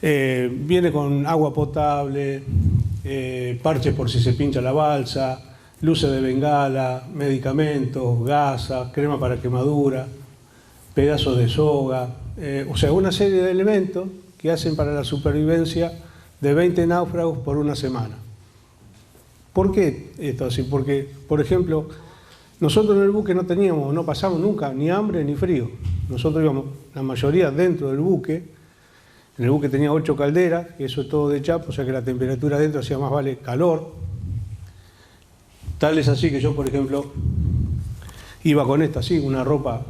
Viene con agua potable, parches por si se pincha la balsa, luces de bengala, medicamentos, gasas, crema para quemadura, pedazos de soga, o sea, una serie de elementos que hacen para la supervivencia de 20 náufragos por una semana. ¿Por qué esto así? Porque, por ejemplo, nosotros en el buque no pasamos nunca ni hambre ni frío. Nosotros íbamos, la mayoría dentro del buque. En el buque tenía 8 calderas, y eso es todo de chapa, o sea que la temperatura adentro hacía más vale calor. Tal es así que yo, por ejemplo, iba con esta así, una ropa,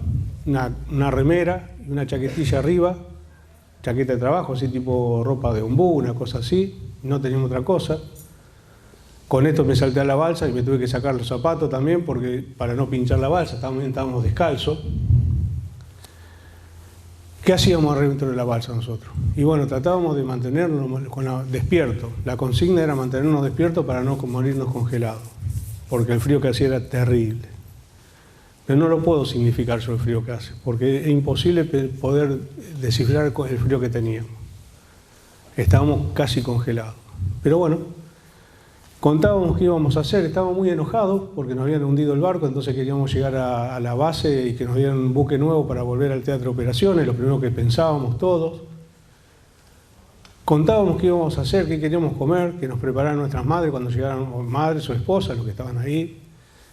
una remera y una chaquetilla arriba, chaqueta de trabajo, así tipo ropa de ombú, una cosa así, no teníamos otra cosa. Con esto me salté a la balsa y me tuve que sacar los zapatos también porque para no pinchar la balsa, estábamos descalzos. ¿Qué hacíamos dentro de la balsa nosotros? Y bueno, tratábamos de mantenernos despiertos. La consigna era mantenernos despiertos para no morirnos congelados, porque el frío que hacía era terrible. Pero no lo puedo significar yo el frío que hace, porque es imposible poder descifrar el frío que teníamos. Estábamos casi congelados. Pero bueno, contábamos qué íbamos a hacer, estábamos muy enojados porque nos habían hundido el barco, entonces queríamos llegar a la base y que nos dieran un buque nuevo para volver al teatro de operaciones, lo primero que pensábamos todos. Contábamos qué íbamos a hacer, qué queríamos comer, que nos prepararan nuestras madres cuando llegaran, madres o esposas, los que estaban ahí.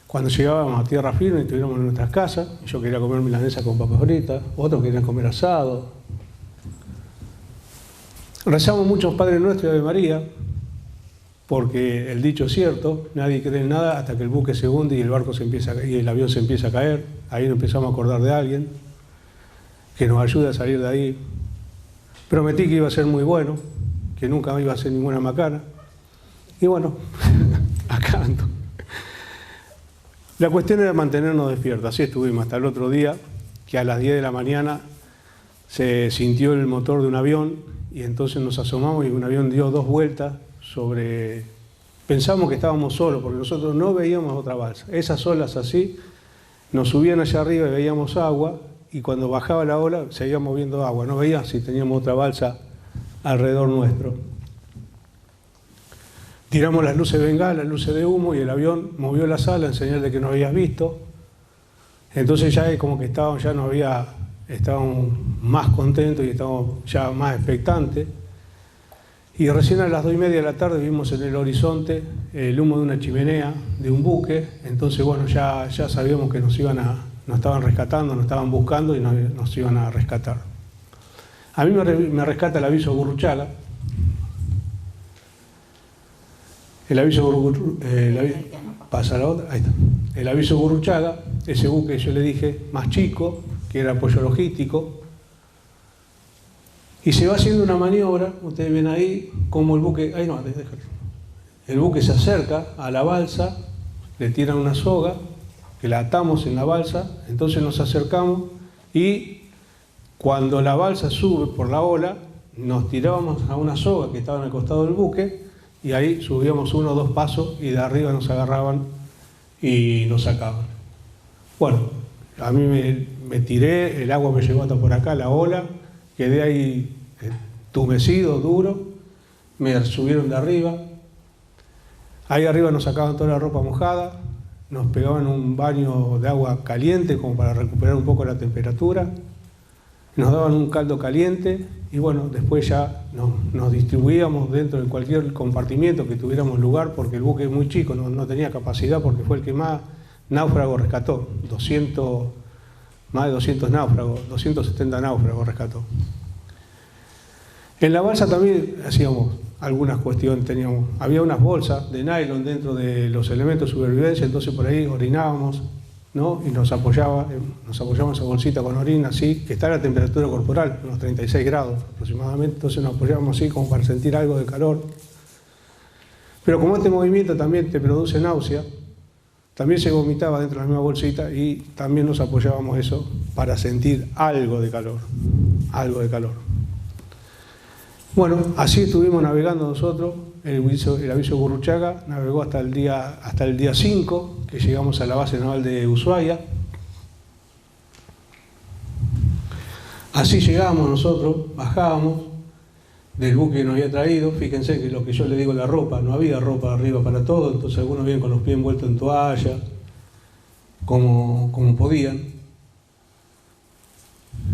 Cuando llegábamos a tierra firme y estuviéramos en nuestras casas, yo quería comer milanesa con papas fritas, otros querían comer asado. Rezamos muchos Padre Nuestro y Ave María, porque el dicho es cierto, nadie cree en nada hasta que el buque se hunde y el avión se empieza a caer. Ahí nos empezamos a acordar de alguien que nos ayude a salir de ahí. Prometí que iba a ser muy bueno, que nunca iba a hacer ninguna macana. Y bueno, acá ando. La cuestión era mantenernos despiertos, así estuvimos hasta el otro día, que a las 10 de la mañana se sintió el motor de un avión y entonces nos asomamos y un avión dio 2 vueltas sobre... Pensamos que estábamos solos porque nosotros no veíamos otra balsa. Esas olas así nos subían allá arriba y veíamos agua y cuando bajaba la ola seguíamos viendo agua. No veíamos si teníamos otra balsa alrededor nuestro. Tiramos las luces de bengala, las luces de humo y el avión movió la sala en señal de que no habías visto. Entonces ya es como que estábamos más contentos y estábamos ya más expectantes. Y recién a las 2:30 de la tarde vimos en el horizonte el humo de una chimenea, de un buque. Entonces, bueno, ya sabíamos que nos estaban rescatando, nos estaban buscando y nos iban a rescatar. A mí me rescata el aviso Gurruchaga. El aviso pasa la otra, ahí está. El aviso Gurruchaga, ese buque yo le dije más chico, que era apoyo logístico, y se va haciendo una maniobra, ustedes ven ahí como el buque, ahí no, déjalo. El buque se acerca a la balsa, le tiran una soga, que la atamos en la balsa, entonces nos acercamos y cuando la balsa sube por la ola, nos tirábamos a una soga que estaba en el costado del buque y ahí subíamos 1 o 2 pasos y de arriba nos agarraban y nos sacaban. Bueno, a mí me tiré, el agua me llevó hasta por acá, la ola, quedé ahí entumecido, duro, me subieron de arriba, ahí arriba nos sacaban toda la ropa mojada, nos pegaban un baño de agua caliente como para recuperar un poco la temperatura, nos daban un caldo caliente y bueno, después ya nos distribuíamos dentro de cualquier compartimiento que tuviéramos lugar porque el buque es muy chico, no tenía capacidad porque fue el que más náufragos rescató, más de 200 náufragos, 270 náufragos rescató. En la balsa también hacíamos algunas cuestiones, había unas bolsas de nylon dentro de los elementos de supervivencia, entonces por ahí orinábamos, ¿no? Y nos apoyábamos esa bolsita con orina así, que está a la temperatura corporal, unos 36 grados aproximadamente, entonces nos apoyábamos así como para sentir algo de calor. Pero como este movimiento también te produce náusea, también se vomitaba dentro de la misma bolsita y también nos apoyábamos eso para sentir algo de calor, algo de calor. Bueno, así estuvimos navegando nosotros, el aviso Gurruchaga navegó hasta el día 5, que llegamos a la base naval de Ushuaia. Así llegamos nosotros, bajábamos del buque que nos había traído, fíjense que lo que yo le digo la ropa, no había ropa arriba para todo, entonces algunos vienen con los pies envueltos en toalla, como podían.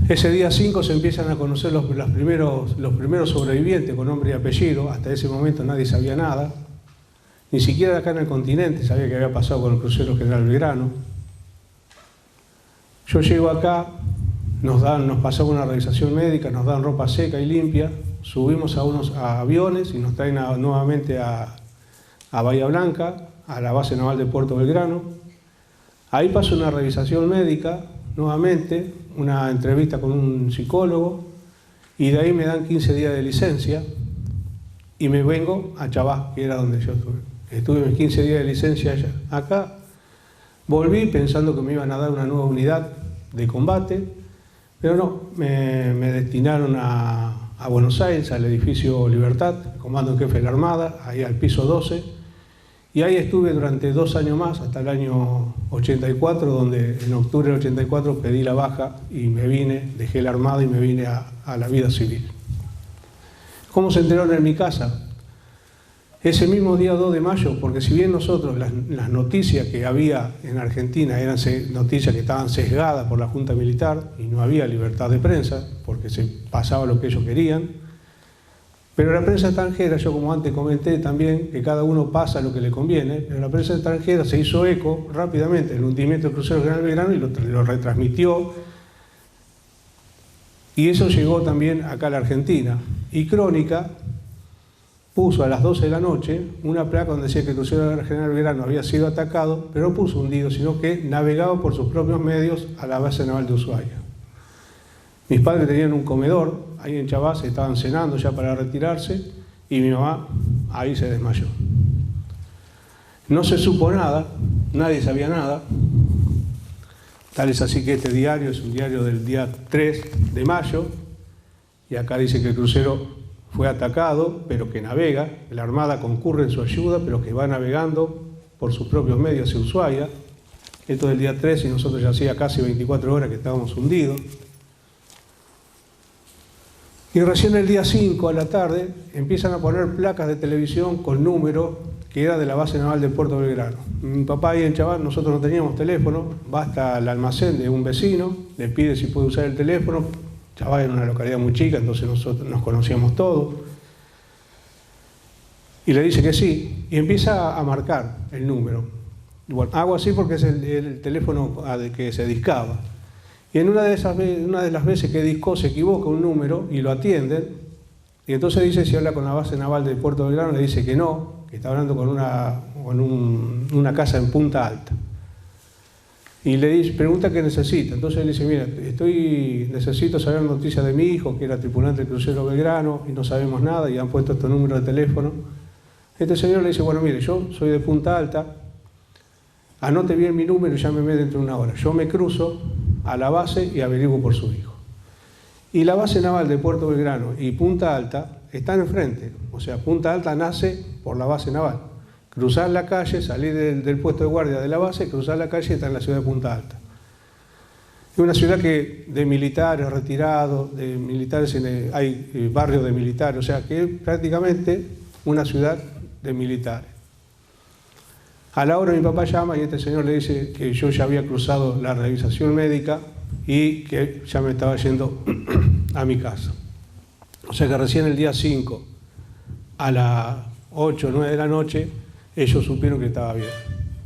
Ese día 5 se empiezan a conocer los primeros sobrevivientes con nombre y apellido. Hasta ese momento nadie sabía nada, ni siquiera acá en el continente sabía qué había pasado con el crucero General Belgrano. Yo llego acá, nos pasamos una revisación médica, nos dan ropa seca y limpia, subimos a aviones y nos traen nuevamente a Bahía Blanca, a la base naval de Puerto Belgrano. Ahí pasa una revisación médica, nuevamente, una entrevista con un psicólogo, y de ahí me dan 15 días de licencia y me vengo a Chabás, que era donde yo estuve. Estuve mis 15 días de licencia allá. Acá volví pensando que me iban a dar una nueva unidad de combate, pero no, me destinaron a Buenos Aires, al edificio Libertad, comando en jefe de la Armada, ahí al piso 12, y ahí estuve durante 2 años más, hasta el año 84, donde en octubre del 84 pedí la baja y me vine, dejé la Armada y me vine a la vida civil. ¿Cómo se enteraron en mi casa? Ese mismo día 2 de mayo, porque si bien nosotros las noticias que había en Argentina eran noticias que estaban sesgadas por la Junta Militar y no había libertad de prensa, porque se pasaba lo que ellos querían, pero la prensa extranjera, yo como antes comenté también, que cada uno pasa lo que le conviene, pero la prensa extranjera se hizo eco rápidamente del hundimiento del crucero General Belgrano y lo retransmitió, y eso llegó también acá a la Argentina. Y Crónica puso a las 12 de la noche una placa donde decía que el crucero General Belgrano había sido atacado, pero no puso hundido, sino que navegaba por sus propios medios a la base naval de Ushuaia. Mis padres tenían un comedor, ahí en Chabás, estaban cenando ya para retirarse, y mi mamá ahí se desmayó. No se supo nada, nadie sabía nada. Tal es así que este diario es un diario del día 3 de mayo, y acá dice que el crucero fue atacado, pero que navega, la Armada concurre en su ayuda, pero que va navegando por sus propios medios hacia Ushuaia. Esto del día 3 y nosotros ya hacía casi 24 horas que estábamos hundidos. Y recién el día 5 a la tarde empiezan a poner placas de televisión con números que era de la base naval de Puerto Belgrano. Mi papá ahí en Chaval, nosotros no teníamos teléfono, va hasta el almacén de un vecino, le pide si puede usar el teléfono. Chaval era una localidad muy chica, entonces nosotros nos conocíamos todos. Y le dice que sí, y empieza a marcar el número. Bueno, hago así porque es el teléfono que se discaba. Y en una de las veces que discó se equivoca un número y lo atienden. Y entonces dice, si habla con la base naval de Puerto Belgrano, le dice que no, que está hablando con una casa en Punta Alta. Y le dice, pregunta qué necesita. Entonces él dice, mira, necesito saber noticias de mi hijo, que era tripulante del crucero Belgrano, y no sabemos nada, y han puesto estos números de teléfono. Este señor le dice, bueno, mire, yo soy de Punta Alta, anote bien mi número y llámeme dentro de una hora. Yo me cruzo a la base y averiguo por su hijo. Y la base naval de Puerto Belgrano y Punta Alta están enfrente. O sea, Punta Alta nace por la base naval. Cruzar la calle, salir del puesto de guardia de la base, cruzar la calle y está en la ciudad de Punta Alta. Es una ciudad que de militares retirados, de militares hay barrios de militares, o sea que es prácticamente una ciudad de militares. A la hora mi papá llama y este señor le dice que yo ya había cruzado la revisación médica y que ya me estaba yendo a mi casa. O sea que recién el día 5, a las 8 o 9 de la noche, ellos supieron que estaba bien.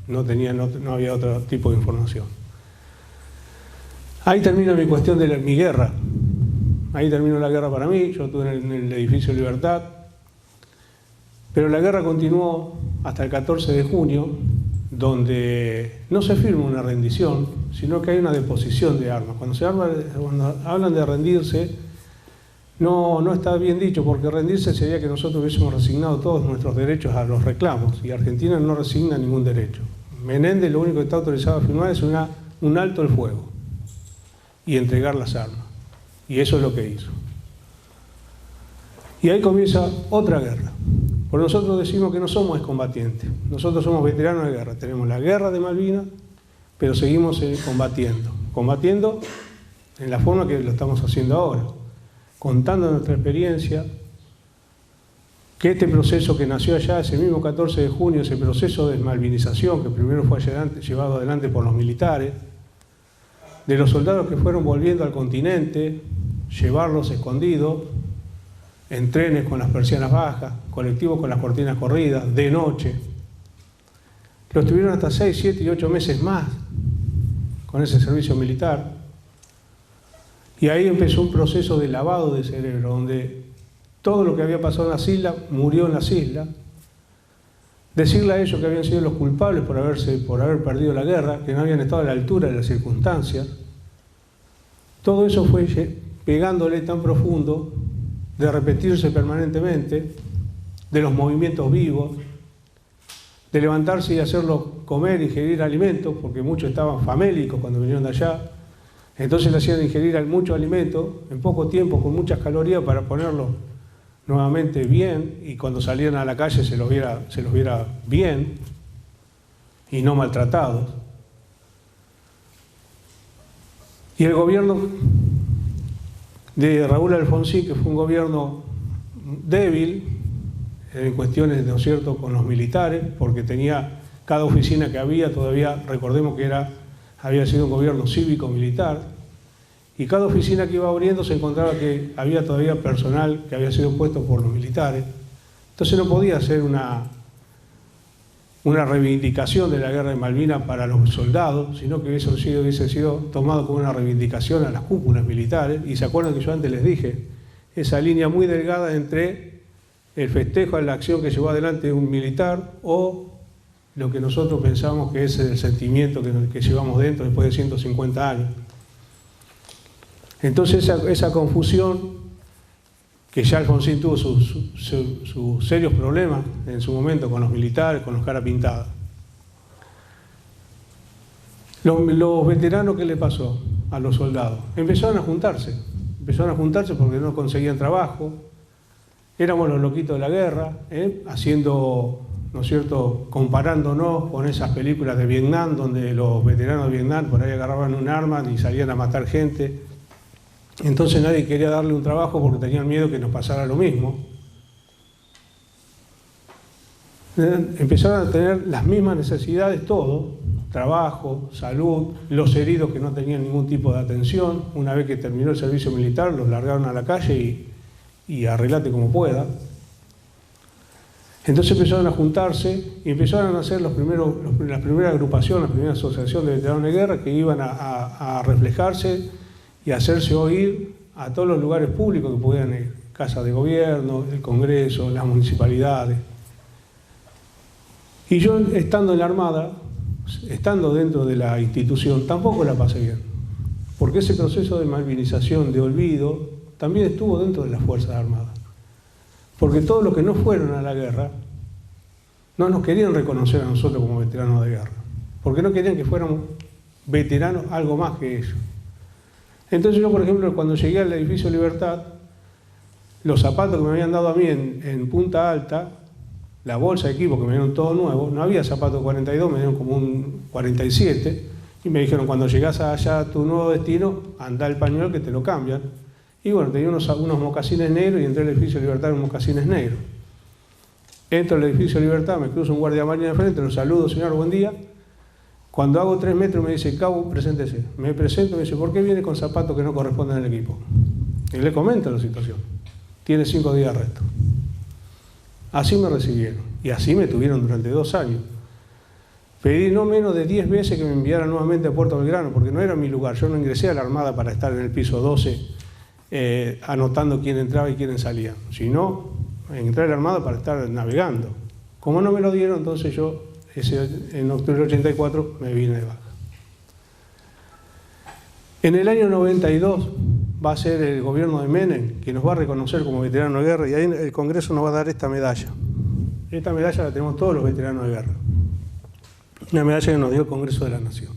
No había otro tipo de información. Ahí termina mi cuestión de mi guerra. Ahí terminó la guerra para mí. Yo estuve en el edificio Libertad. Pero la guerra continuó hasta el 14 de junio, donde no se firma una rendición, sino que hay una deposición de armas. Cuando hablan de rendirse, no está bien dicho, porque rendirse sería que nosotros hubiésemos resignado todos nuestros derechos a los reclamos, y Argentina no resigna ningún derecho. Menéndez lo único que está autorizado a firmar es un alto el fuego y entregar las armas. Y eso es lo que hizo. Y ahí comienza otra guerra. Porque nosotros decimos que no somos excombatientes, nosotros somos veteranos de guerra. Tenemos la guerra de Malvinas, pero seguimos combatiendo en la forma que lo estamos haciendo ahora, contando nuestra experiencia, que este proceso que nació allá, ese mismo 14 de junio, ese proceso de desmalvinización que primero fue llevado adelante por los militares, de los soldados que fueron volviendo al continente, llevarlos escondidos, en trenes con las persianas bajas, colectivos con las cortinas corridas, de noche. Los tuvieron hasta 6, 7 y 8 meses más con ese servicio militar. Y ahí empezó un proceso de lavado de cerebro, donde todo lo que había pasado en las islas murió en las islas. Decirle a ellos que habían sido los culpables por haber perdido la guerra, que no habían estado a la altura de las circunstancias. Todo eso fue pegándole tan profundo, de repetirse permanentemente, de los movimientos vivos, de levantarse y hacerlos comer, ingerir alimentos, porque muchos estaban famélicos cuando vinieron de allá. Entonces le hacían ingerir muchos alimentos en poco tiempo, con muchas calorías, para ponerlos nuevamente bien, y cuando salían a la calle se los viera bien y no maltratados. Y el gobierno de Raúl Alfonsín, que fue un gobierno débil en cuestiones, ¿no es cierto?, con los militares, porque tenía cada oficina que había, todavía recordemos que había sido un gobierno cívico-militar, y cada oficina que iba abriendo se encontraba que había todavía personal que había sido puesto por los militares. Entonces no podía ser una reivindicación de la guerra de Malvinas para los soldados, sino que hubiese sido tomado como una reivindicación a las cúpulas militares. Y se acuerdan que yo antes les dije, esa línea muy delgada entre el festejo a la acción que llevó adelante un militar o lo que nosotros pensamos que es el sentimiento que llevamos dentro después de 150 años. Entonces esa confusión, que ya Alfonsín tuvo sus serios problemas en su momento con los militares, con los cara pintadas. Los veteranos, ¿qué le pasó a los soldados? Empezaron a juntarse. empezaron a juntarse porque no conseguían trabajo. Éramos los loquitos de la guerra, haciendo, ¿no es cierto?, comparándonos con esas películas de Vietnam, donde los veteranos de Vietnam por ahí agarraban un arma y salían a matar gente. Entonces nadie quería darle un trabajo porque tenían miedo que nos pasara lo mismo. Empezaron a tener las mismas necesidades todos, trabajo, salud, los heridos que no tenían ningún tipo de atención. Una vez que terminó el servicio militar, los largaron a la calle y arreglate como pueda. Entonces empezaron a juntarse y empezaron a hacer las primeras agrupaciones, las primeras asociaciones de veteranos de guerra que iban a reflejarse y a hacerse oír a todos los lugares públicos que pudieran ir, casas de gobierno, el Congreso, las municipalidades. Y yo, estando en la Armada, estando dentro de la institución, tampoco la pasé bien, porque ese proceso de malvinización, de olvido, también estuvo dentro de las Fuerzas Armadas. Porque todos los que no fueron a la guerra no nos querían reconocer a nosotros como veteranos de guerra, porque no querían que fuéramos veteranos algo más que ellos. Entonces yo, por ejemplo, cuando llegué al edificio Libertad, los zapatos que me habían dado a mí en Punta Alta, la bolsa de equipo que me dieron todo nuevo, no había zapatos 42, me dieron como un 47, y me dijeron, cuando llegás allá a tu nuevo destino, anda el pañuelo que te lo cambian. Y bueno, tenía unos mocasines negros y entré al edificio Libertad en mocasines negros. Entro al edificio Libertad, me cruzo un guardia marina de frente, lo saludo, señor, buen día. Cuando hago 3 metros me dice, cabo, preséntese. Me presento, me dice, ¿por qué viene con zapatos que no corresponden al equipo? Y le comento la situación. Tiene 5 días de arresto. Así me recibieron y así me tuvieron durante 2 años. Pedí no menos de 10 veces que me enviaran nuevamente a Puerto Belgrano porque no era mi lugar. Yo no ingresé a la Armada para estar en el piso 12 anotando quién entraba y quién salía, sino entré a la Armada para estar navegando. Como no me lo dieron, entonces yo en octubre del 84 me vine de baja. En el año 92 va a ser el gobierno de Menem que nos va a reconocer como veteranos de guerra y ahí el Congreso nos va a dar esta medalla. Esta medalla la tenemos todos los veteranos de guerra. Una medalla que nos dio el Congreso de la Nación.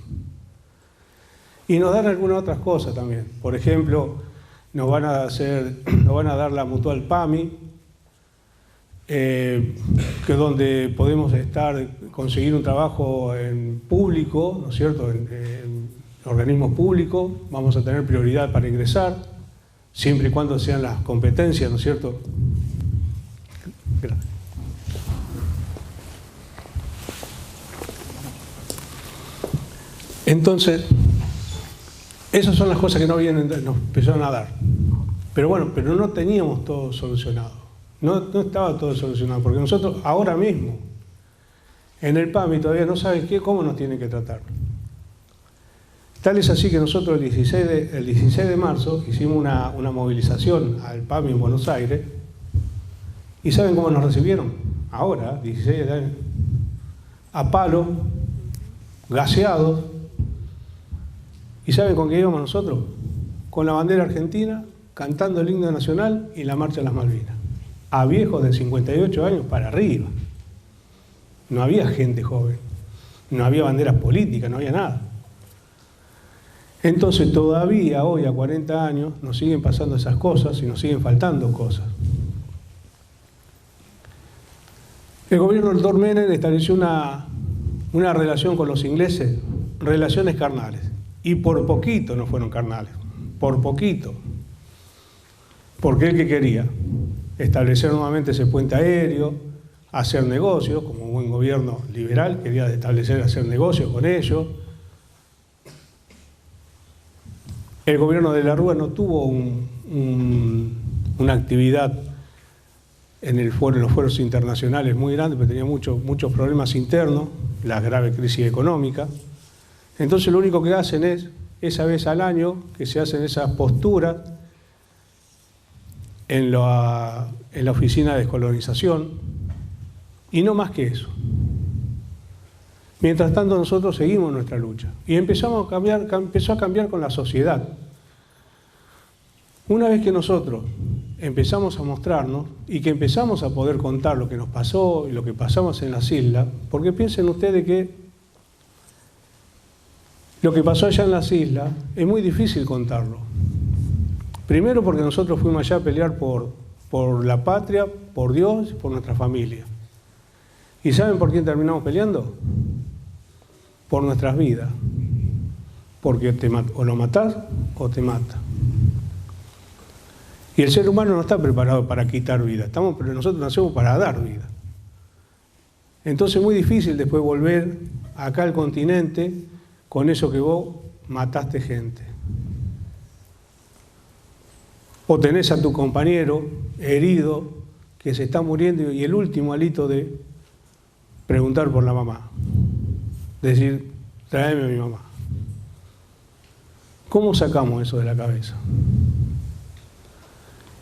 Y nos dan algunas otras cosas también. Por ejemplo, nos van a dar la mutual PAMI, que donde podemos conseguir un trabajo en público, ¿no es cierto?, en organismos públicos, vamos a tener prioridad para ingresar, siempre y cuando sean las competencias, ¿no es cierto? Gracias. Entonces, esas son las cosas que nos empezaron a dar. Pero bueno, pero no teníamos todo solucionado. No estaba todo solucionado, porque nosotros ahora mismo, en el PAMI todavía no saben cómo nos tienen que tratar. Tal es así que nosotros el 16 de marzo hicimos una movilización al PAMI en Buenos Aires, y ¿saben cómo nos recibieron? Ahora, 16 de años, a palo, gaseados. ¿Y saben con qué íbamos nosotros? Con la bandera argentina, cantando el himno nacional y la marcha de las Malvinas. A viejos de 58 años para arriba. No había gente joven, no había banderas políticas, no había nada. Entonces todavía hoy a 40 años nos siguen pasando esas cosas y nos siguen faltando cosas. El gobierno del Dr. Menem estableció una relación con los ingleses, relaciones carnales. Y por poquito no fueron carnales, por poquito. Porque él que quería establecer nuevamente ese puente aéreo, hacer negocios, como un buen gobierno liberal, quería hacer negocios con ellos. El gobierno de la Rúa no tuvo una actividad en los foros internacionales muy grande, pero tenía muchos problemas internos, la grave crisis económica. Entonces lo único que hacen es, esa vez al año, que se hacen esas posturas en la oficina de descolonización, y no más que eso. Mientras tanto nosotros seguimos nuestra lucha, y empezó a cambiar con la sociedad. Una vez que nosotros empezamos a mostrarnos, y que empezamos a poder contar lo que nos pasó y lo que pasamos en las islas, porque piensen ustedes que lo que pasó allá en las islas es muy difícil contarlo. Primero porque nosotros fuimos allá a pelear por la patria, por Dios, por nuestra familia. ¿Y saben por quién terminamos peleando? Por nuestras vidas. Porque o lo matás o te mata. Y el ser humano no está preparado para quitar vida. Pero nosotros nacemos para dar vida. Entonces es muy difícil después volver acá al continente con eso que vos mataste gente. O tenés a tu compañero herido que se está muriendo y el último alito de preguntar por la mamá. Decir, tráeme a mi mamá. ¿Cómo sacamos eso de la cabeza?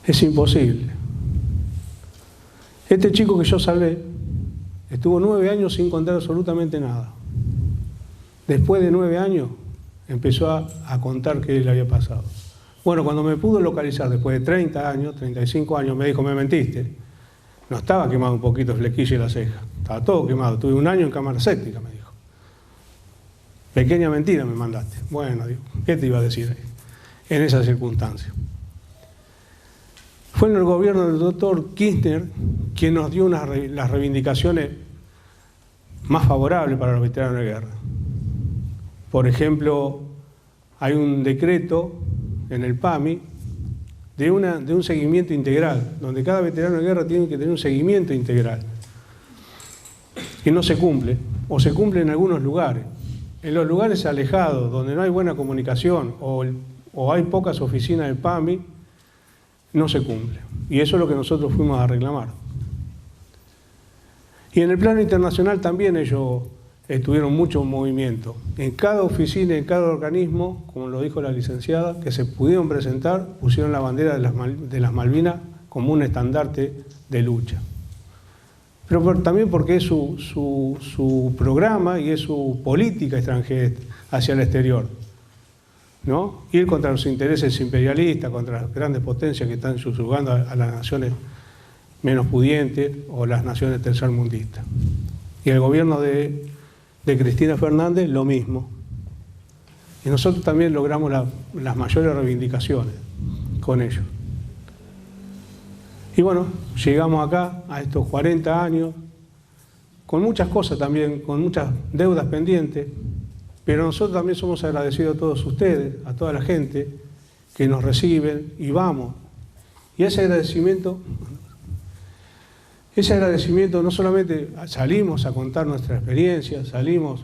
Es imposible. Este chico que yo salvé estuvo 9 años sin contar absolutamente nada. Después de 9 años empezó a contar qué le había pasado. Bueno, cuando me pudo localizar después de 30 años, 35 años, me dijo, me mentiste. No estaba quemado un poquito el flequillo y la ceja. Estaba todo quemado. Tuve 1 año en cámara séptica, me dijo. Pequeña mentira me mandaste. Bueno, digo, ¿qué te iba a decir ahí? En esa circunstancia. Fue en el gobierno del doctor Kirchner quien nos dio las reivindicaciones más favorables para los veteranos de guerra. Por ejemplo, hay un decreto en el PAMI de un seguimiento integral, donde cada veterano de guerra tiene que tener un seguimiento integral, que no se cumple, o se cumple en algunos lugares. En los lugares alejados, donde no hay buena comunicación o hay pocas oficinas del PAMI, no se cumple. Y eso es lo que nosotros fuimos a reclamar. Y en el plano internacional también ellos tuvieron mucho movimiento. En cada oficina, en cada organismo, como lo dijo la licenciada, que se pudieron presentar, pusieron la bandera de las Malvinas como un estandarte de lucha. Pero también porque es su programa y es su política extranjera hacia el exterior, ¿no? Ir contra los intereses imperialistas, contra las grandes potencias que están subyugando a las naciones menos pudientes o las naciones tercermundistas. Y el gobierno de Cristina Fernández, lo mismo. Y nosotros también logramos las mayores reivindicaciones con ellos. Y bueno, llegamos acá a estos 40 años, con muchas cosas también, con muchas deudas pendientes, pero nosotros también somos agradecidos a todos ustedes, a toda la gente que nos reciben y vamos. Y ese agradecimiento no solamente salimos a contar nuestra experiencia, salimos.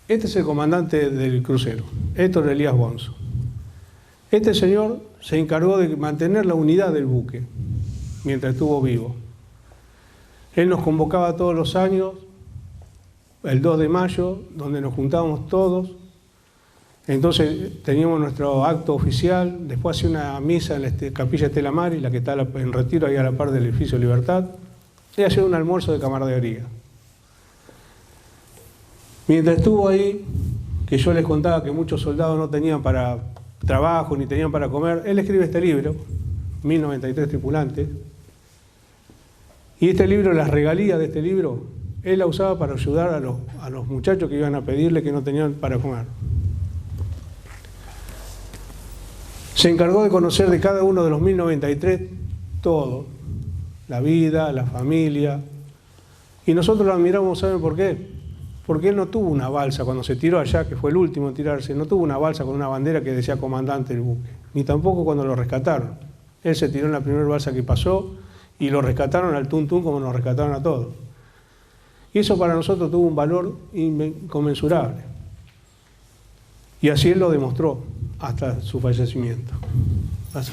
Este es el comandante del crucero, Héctor Elías Bonzo. Este señor se encargó de mantener la unidad del buque mientras estuvo vivo. Él nos convocaba todos los años, el 2 de mayo, donde nos juntábamos todos. Entonces teníamos nuestro acto oficial, después hacía una misa en la capilla Estela Maris, la que está en retiro ahí a la par del edificio Libertad, y hacía un almuerzo de camaradería. Mientras estuvo ahí, que yo les contaba que muchos soldados no tenían para trabajo ni tenían para comer, él escribe este libro, 1093 tripulantes, y este libro, las regalías de este libro, él la usaba para ayudar a los muchachos que iban a pedirle que no tenían para comer. Se encargó de conocer de cada uno de los 1093 todo, la vida, la familia, y nosotros lo admiramos, ¿saben por qué? Porque él no tuvo una balsa cuando se tiró allá, que fue el último en tirarse, no tuvo una balsa con una bandera que decía comandante del buque, ni tampoco cuando lo rescataron. Él se tiró en la primera balsa que pasó y lo rescataron al tuntún como nos rescataron a todos. Y eso para nosotros tuvo un valor inconmensurable. Y así él lo demostró hasta su fallecimiento. Pasa.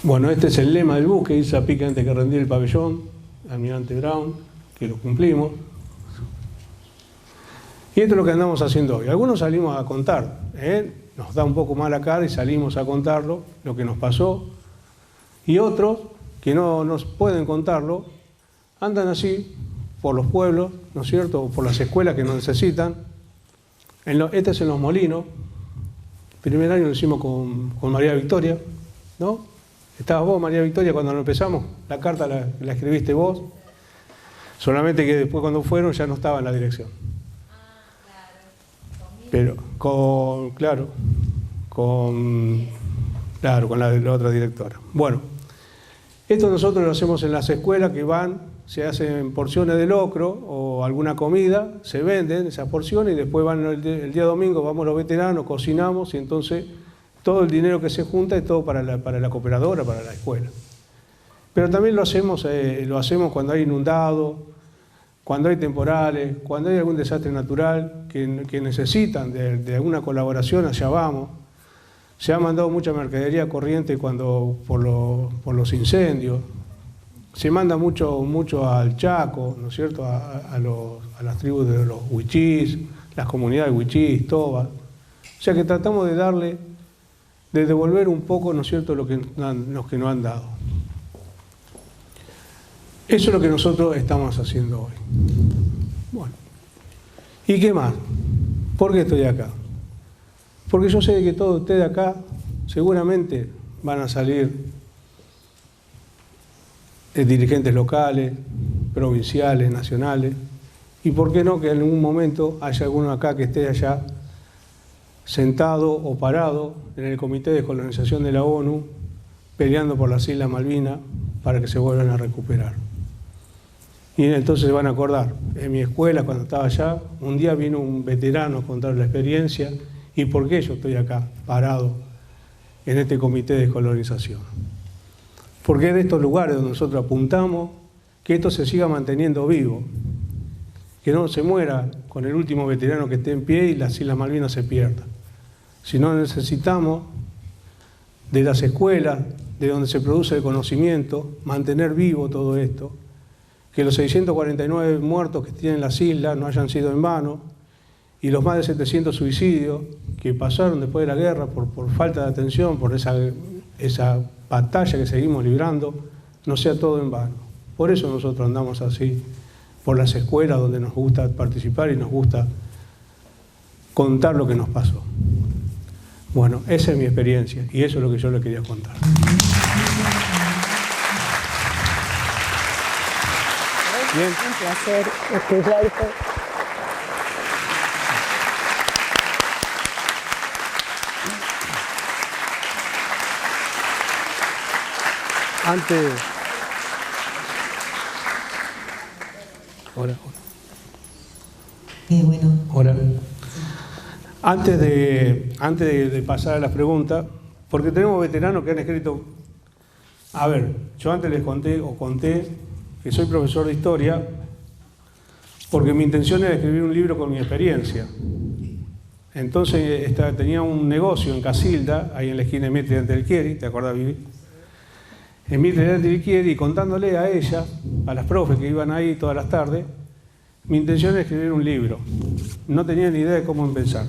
Bueno, este es el lema del buque, dice a pique antes que rendir el pabellón, almirante Brown, que lo cumplimos. Y esto es lo que andamos haciendo hoy. Algunos salimos a contar, nos da un poco mal la cara y salimos a contarlo, lo que nos pasó. Y otros, que no nos pueden contarlo, andan así por los pueblos, ¿no es cierto?, o por las escuelas que nos necesitan. Este es en Los Molinos. Primer año lo hicimos con María Victoria, ¿no? Estabas vos, María Victoria, cuando lo empezamos. La carta la escribiste vos. Solamente que después cuando fueron ya no estaba en la dirección. Pero con la otra directora. Bueno, esto nosotros lo hacemos en las escuelas que se hacen porciones de locro o alguna comida, se venden esas porciones y después van el día domingo, vamos los veteranos, cocinamos y entonces todo el dinero que se junta es todo para la cooperadora, para la escuela. Pero también lo hacemos cuando hay inundado, cuando hay temporales, cuando hay algún desastre natural que necesitan de alguna colaboración, allá vamos. Se ha mandado mucha mercadería corriente por los incendios. Se manda mucho al Chaco, ¿no es cierto?, a las tribus de los huichís, las comunidades huichís, tobas. O sea que tratamos de devolver un poco, ¿no es cierto?, lo que nos han dado. Eso es lo que nosotros estamos haciendo hoy. Bueno, ¿y qué más? ¿Por qué estoy acá? Porque yo sé que todos ustedes acá seguramente van a salir dirigentes locales, provinciales, nacionales, y por qué no que en algún momento haya alguno acá que esté allá sentado o parado en el Comité de Colonización de la ONU peleando por las Islas Malvinas para que se vuelvan a recuperar. Y entonces se van a acordar, en mi escuela cuando estaba allá, un día vino un veterano a contar la experiencia y por qué yo estoy acá, parado, en este comité de descolonización. Porque es de estos lugares donde nosotros apuntamos que esto se siga manteniendo vivo, que no se muera con el último veterano que esté en pie y las Islas Malvinas se pierdan. Si no, necesitamos de las escuelas, de donde se produce el conocimiento, mantener vivo todo esto, que los 649 muertos que tienen las islas no hayan sido en vano, y los más de 700 suicidios que pasaron después de la guerra por falta de atención, por esa batalla que seguimos librando, no sea todo en vano. Por eso nosotros andamos así, por las escuelas donde nos gusta participar y nos gusta contar lo que nos pasó. Bueno, esa es mi experiencia y eso es lo que yo le quería contar. Bien. Un placer escucharte. Antes de pasar a las preguntas, porque tenemos veteranos que han escrito. A ver, yo antes les conté que soy profesor de historia porque mi intención era escribir un libro con mi experiencia. Entonces tenía un negocio en Casilda, ahí en la esquina de Mitre y Antelchieri, ¿te acordás, Vivi? En Mitre y Antelchieri, y contándole a ella, a las profes que iban ahí todas las tardes, mi intención era escribir un libro. No tenía ni idea de cómo empezar.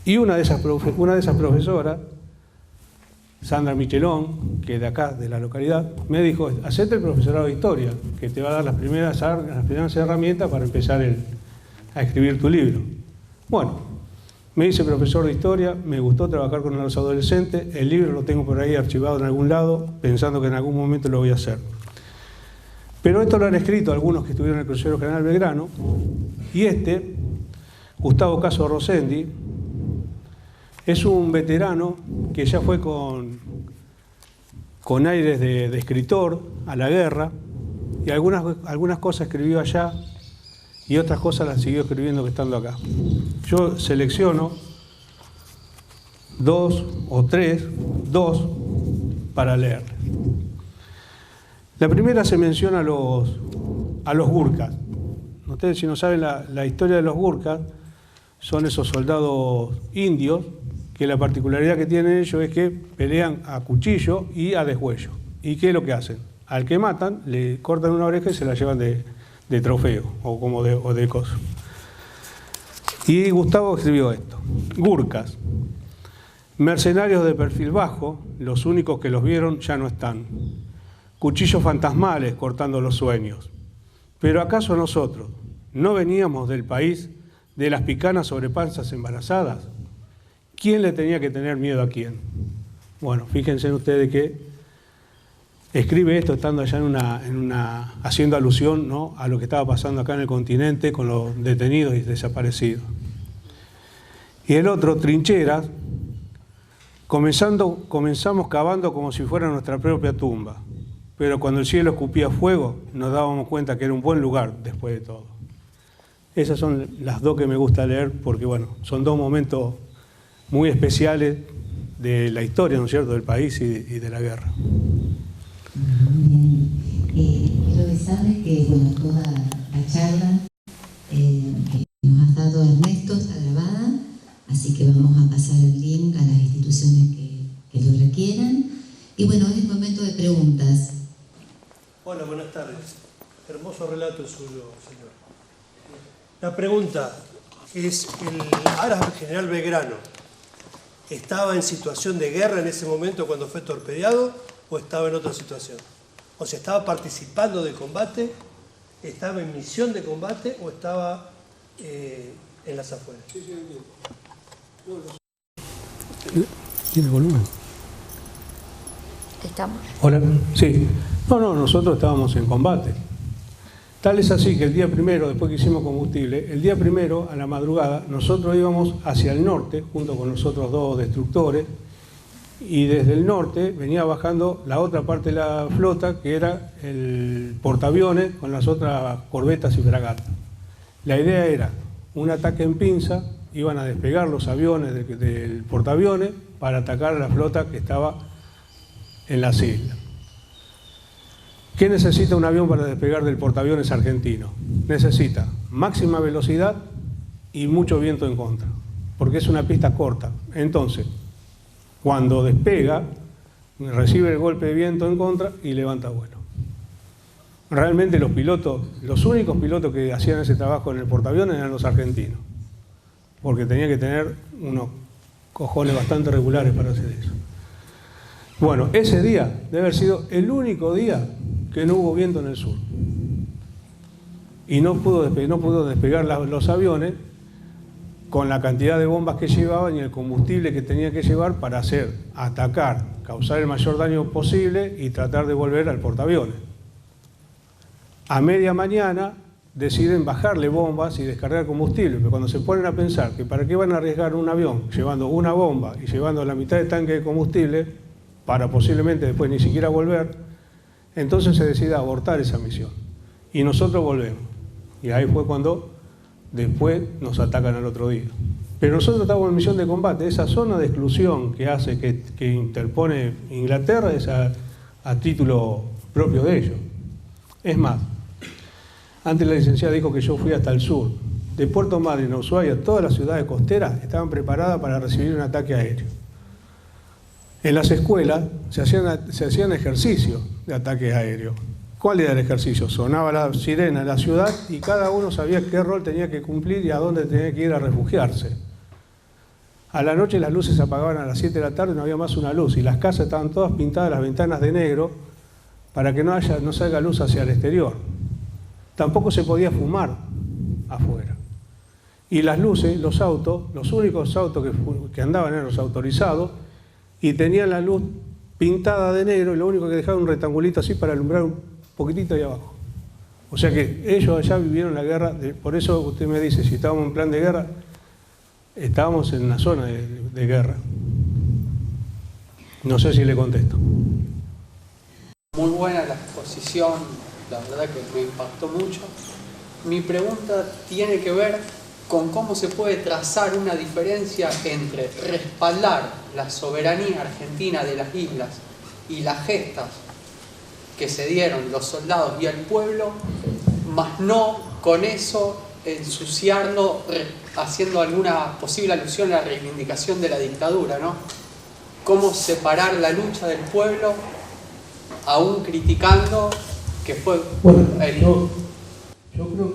Y una de esas profesoras, Sandra Michelón, que es de acá, de la localidad, me dijo, hacete el profesorado de historia, que te va a dar las primeras herramientas para empezar a escribir tu libro. Bueno, me hice profesor de historia, me gustó trabajar con los adolescentes, el libro lo tengo por ahí archivado en algún lado, pensando que en algún momento lo voy a hacer. Pero esto lo han escrito algunos que estuvieron en el Crucero General Belgrano, y Gustavo Caso Rosendi, es un veterano que ya fue con aires de escritor a la guerra, y algunas cosas escribió allá y otras cosas las siguió escribiendo que estando acá. Yo selecciono dos para leer. La primera se menciona a los gurkas. Ustedes, si no saben la historia de los gurkas, son esos soldados indios que la particularidad que tienen ellos es que pelean a cuchillo y a deshuello. ¿Y qué es lo que hacen? Al que matan, le cortan una oreja y se la llevan de trofeo o de coso. Y Gustavo escribió esto. Gurkas, mercenarios de perfil bajo, los únicos que los vieron ya no están. Cuchillos fantasmales cortando los sueños. Pero ¿acaso nosotros no veníamos del país de las picanas sobre panzas embarazadas? ¿Quién le tenía que tener miedo a quién? Bueno, fíjense ustedes que escribe esto estando allá haciendo alusión, ¿no?, a lo que estaba pasando acá en el continente con los detenidos y desaparecidos. Y el otro, trincheras, comenzamos cavando como si fuera nuestra propia tumba. Pero cuando el cielo escupía fuego, nos dábamos cuenta que era un buen lugar después de todo. Esas son las dos que me gusta leer porque, bueno, son dos momentos muy especiales de la historia, ¿no es cierto?, del país y de la guerra. Bien. Quiero avisarles que, bueno, toda la charla que nos has dado, Ernesto, está grabada, así que vamos a pasar el link a las instituciones que lo requieran. Y bueno, es el momento de preguntas. Hola, buenas tardes. Hermoso relato el suyo, señor. La pregunta es, ¿el Aras General Belgrano estaba en situación de guerra en ese momento cuando fue torpedeado o estaba en otra situación? O sea, ¿estaba participando del combate, estaba en misión de combate o estaba en las afueras? Sí, entiendo. ¿Tiene volumen? ¿Estamos? Hola. Sí. No, nosotros estábamos en combate. Tal es así que el día primero, después que hicimos combustible, el día primero, a la madrugada, nosotros íbamos hacia el norte, junto con los otros dos destructores, y desde el norte venía bajando la otra parte de la flota, que era el portaaviones con las otras corbetas y fragatas. La idea era un ataque en pinza, iban a despegar los aviones del portaaviones para atacar a la flota que estaba en las islas. ¿Qué necesita un avión para despegar del portaaviones argentino? Necesita máxima velocidad y mucho viento en contra, porque es una pista corta. Entonces, cuando despega, recibe el golpe de viento en contra y levanta vuelo. Realmente los pilotos, los únicos pilotos que hacían ese trabajo en el portaaviones eran los argentinos, porque tenían que tener unos cojones bastante regulares para hacer eso. Bueno, ese día debe haber sido el único día que no hubo viento en el sur. Y no pudo despegar los aviones con la cantidad de bombas que llevaban y el combustible que tenía que llevar para atacar, causar el mayor daño posible y tratar de volver al portaaviones. A media mañana deciden bajarle bombas y descargar combustible, pero cuando se ponen a pensar que para qué van a arriesgar un avión llevando una bomba y llevando la mitad de tanque de combustible para posiblemente después ni siquiera volver, entonces se decide abortar esa misión. Y nosotros volvemos. Y ahí fue cuando después nos atacan al otro día. Pero nosotros estamos en misión de combate. Esa zona de exclusión que hace, que interpone Inglaterra es a título propio de ellos. Es más, antes la licenciada dijo que yo fui hasta el sur. De Puerto Madryn a Ushuaia, todas las ciudades costeras estaban preparadas para recibir un ataque aéreo. En las escuelas se hacían ejercicios de ataque aéreo. ¿Cuál era el ejercicio? Sonaba la sirena en la ciudad y cada uno sabía qué rol tenía que cumplir y a dónde tenía que ir a refugiarse. A la noche las luces se apagaban a las 7 de la tarde, no había más una luz y las casas estaban todas pintadas, las ventanas de negro, para que no salga luz hacia el exterior. Tampoco se podía fumar afuera. Y las luces, los autos, los únicos autos que andaban eran los autorizados y tenían la luz pintada de negro y lo único que dejaban un rectangulito así para alumbrar un poquitito ahí abajo. O sea que ellos allá vivieron la guerra, por eso usted me dice, si estábamos en plan de guerra, estábamos en una zona de guerra. No sé si le contesto. Muy buena la exposición, la verdad que me impactó mucho. Mi pregunta tiene que ver con cómo se puede trazar una diferencia entre respaldar la soberanía argentina de las islas y las gestas que se dieron los soldados y el pueblo, más no con eso ensuciarlo, haciendo alguna posible alusión a la reivindicación de la dictadura, ¿no? Cómo separar la lucha del pueblo, aún criticando que fue... Bueno, yo creo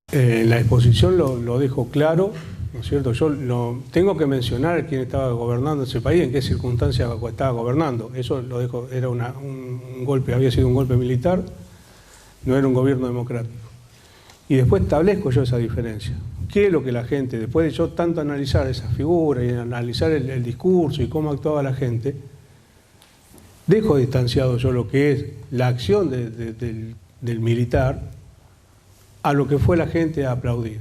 que la exposición lo dejo claro, ¿no es cierto? Yo tengo que mencionar quién estaba gobernando ese país, en qué circunstancias estaba gobernando. Eso lo dejo, era un golpe, había sido un golpe militar, no era un gobierno democrático. Y después establezco yo esa diferencia. ¿Qué es lo que la gente, después de yo tanto analizar esa figura y analizar el discurso y cómo actuaba la gente, dejo distanciado yo lo que es la acción del militar a lo que fue la gente a aplaudir.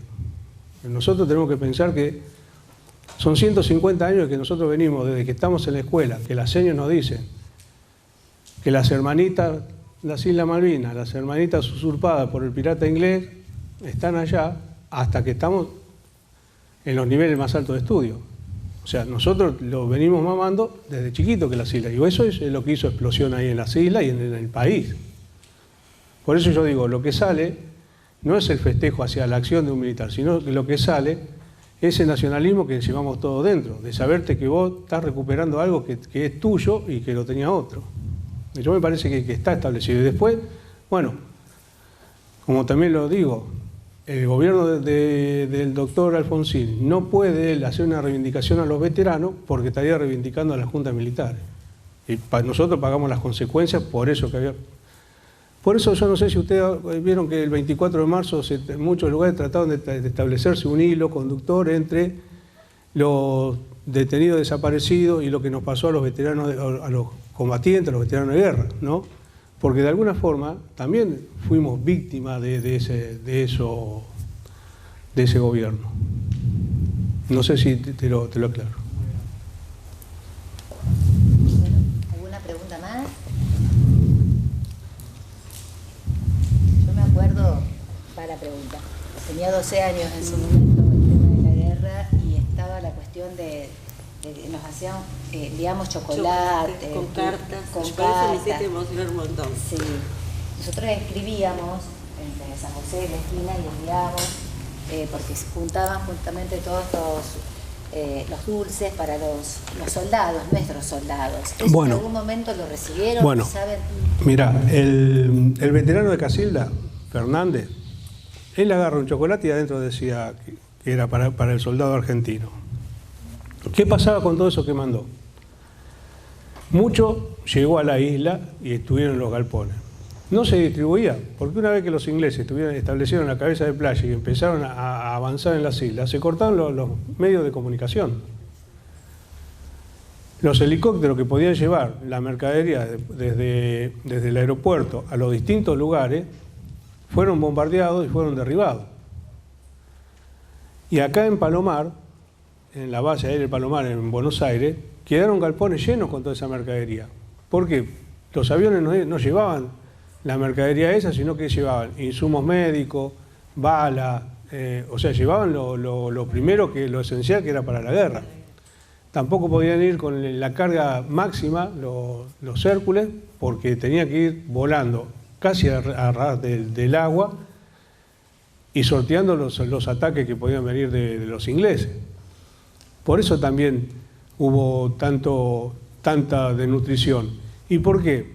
Nosotros tenemos que pensar que Son 150 años que nosotros venimos, desde que estamos en la escuela, que las señas nos dicen que las hermanitas, las Islas Malvinas, las hermanitas usurpadas por el pirata inglés, están allá hasta que estamos en los niveles más altos de estudio. O sea, nosotros lo venimos mamando desde chiquito que las islas. Y eso es lo que hizo explosión ahí en las islas y en el país. Por eso yo digo, lo que sale no es el festejo hacia la acción de un militar, sino que lo que sale es el nacionalismo que llevamos todo dentro, de saberte que vos estás recuperando algo que es tuyo y que lo tenía otro. Y yo me parece que está establecido. Y después, bueno, como también lo digo, el gobierno del doctor Alfonsín no puede hacer una reivindicación a los veteranos porque estaría reivindicando a las juntas militares. Y nosotros pagamos las consecuencias por eso que había. Por eso yo no sé si ustedes vieron que el 24 de marzo en muchos lugares trataron de establecerse un hilo conductor entre los detenidos desaparecidos y lo que nos pasó a los veteranos, a los combatientes, a los veteranos de guerra, ¿no? Porque de alguna forma también fuimos víctimas de ese gobierno. No sé si te lo aclaro. ¿Alguna pregunta más? Yo me acuerdo, va la pregunta, tenía 12 años en su momento el tema de la guerra y estaba la cuestión de nos hacían, enviamos chocolate, con cartas, con por eso cartas. me hiciste emocionar un montón. Sí, nosotros escribíamos en San José de la esquina y enviábamos, porque se juntaban justamente todos los dulces para los soldados, nuestros soldados. Bueno, ¿en algún momento lo recibieron? Bueno, ¿saben? Mira, el veterano de Casilda, Fernández, él agarra un chocolate y adentro decía que era para el soldado argentino. ¿Qué pasaba con todo eso que mandó? Mucho llegó a la isla y estuvieron en los galpones. No se distribuía, porque una vez que los ingleses establecieron la cabeza de playa y empezaron a avanzar en las islas, se cortaron los medios de comunicación. Los helicópteros que podían llevar la mercadería desde el aeropuerto a los distintos lugares fueron bombardeados y fueron derribados. Y acá en Palomar, en la base aérea del Palomar, en Buenos Aires, quedaron galpones llenos con toda esa mercadería. Porque los aviones no llevaban la mercadería esa, sino que llevaban insumos médicos, balas, o sea, llevaban lo primero, lo esencial que era para la guerra. Tampoco podían ir con la carga máxima, los Hércules, porque tenían que ir volando casi a ras del agua y sorteando los ataques que podían venir de los ingleses. Por eso también hubo tanta desnutrición. ¿Y por qué?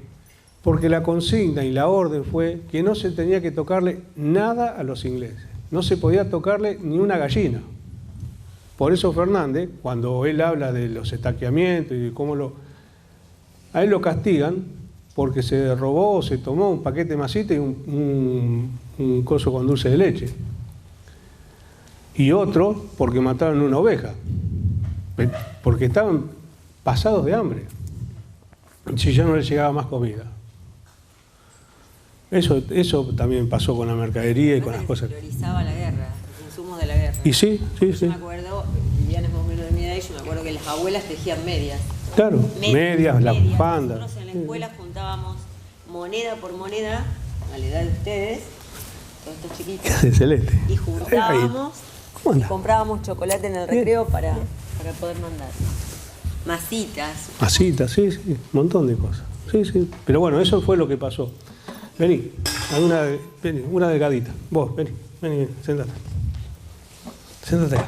Porque la consigna y la orden fue que no se tenía que tocarle nada a los ingleses. No se podía tocarle ni una gallina. Por eso Fernández, cuando él habla de los estaqueamientos y de cómo a él lo castigan porque se robó o se tomó un paquete de masita y un coso con dulce de leche. Y otro porque mataron una oveja. Porque estaban pasados de hambre, si ya no les llegaba más comida. Eso también pasó con la mercadería y con las cosas. Priorizaba la guerra, los insumos de la guerra. Y sí. Yo me acuerdo, Viviana es más o menos de mi edad, y yo me acuerdo que las abuelas tejían medias. Claro, medias, las bufandas. Nosotros en la escuela juntábamos moneda por moneda, a la edad de ustedes, todos estos chiquitos. De celeste. Y juntábamos, ¿Cómo y anda? comprábamos chocolate en el recreo para poder mandar. Masitas. Masitas, sí, un montón de cosas. Sí. Pero bueno, eso fue lo que pasó. Vení, una delgadita. Vos, vení, sentate. Sentate acá.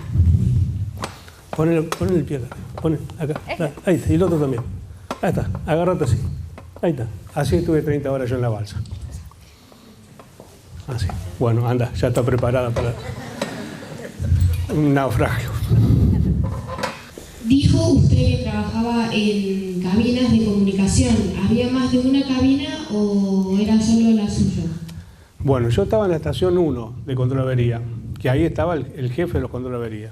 Pon el pie acá. Pon acá. Ahí está, y el otro también. Ahí está, agárrate así. Ahí está. Así estuve 30 horas yo en la balsa. Así. Bueno, anda, ya está preparada para un naufragio. Dijo usted que trabajaba en cabinas de comunicación. ¿Había más de una cabina o era solo la suya? Bueno, yo estaba en la estación 1 de control de avería, que ahí estaba el jefe de los control de avería.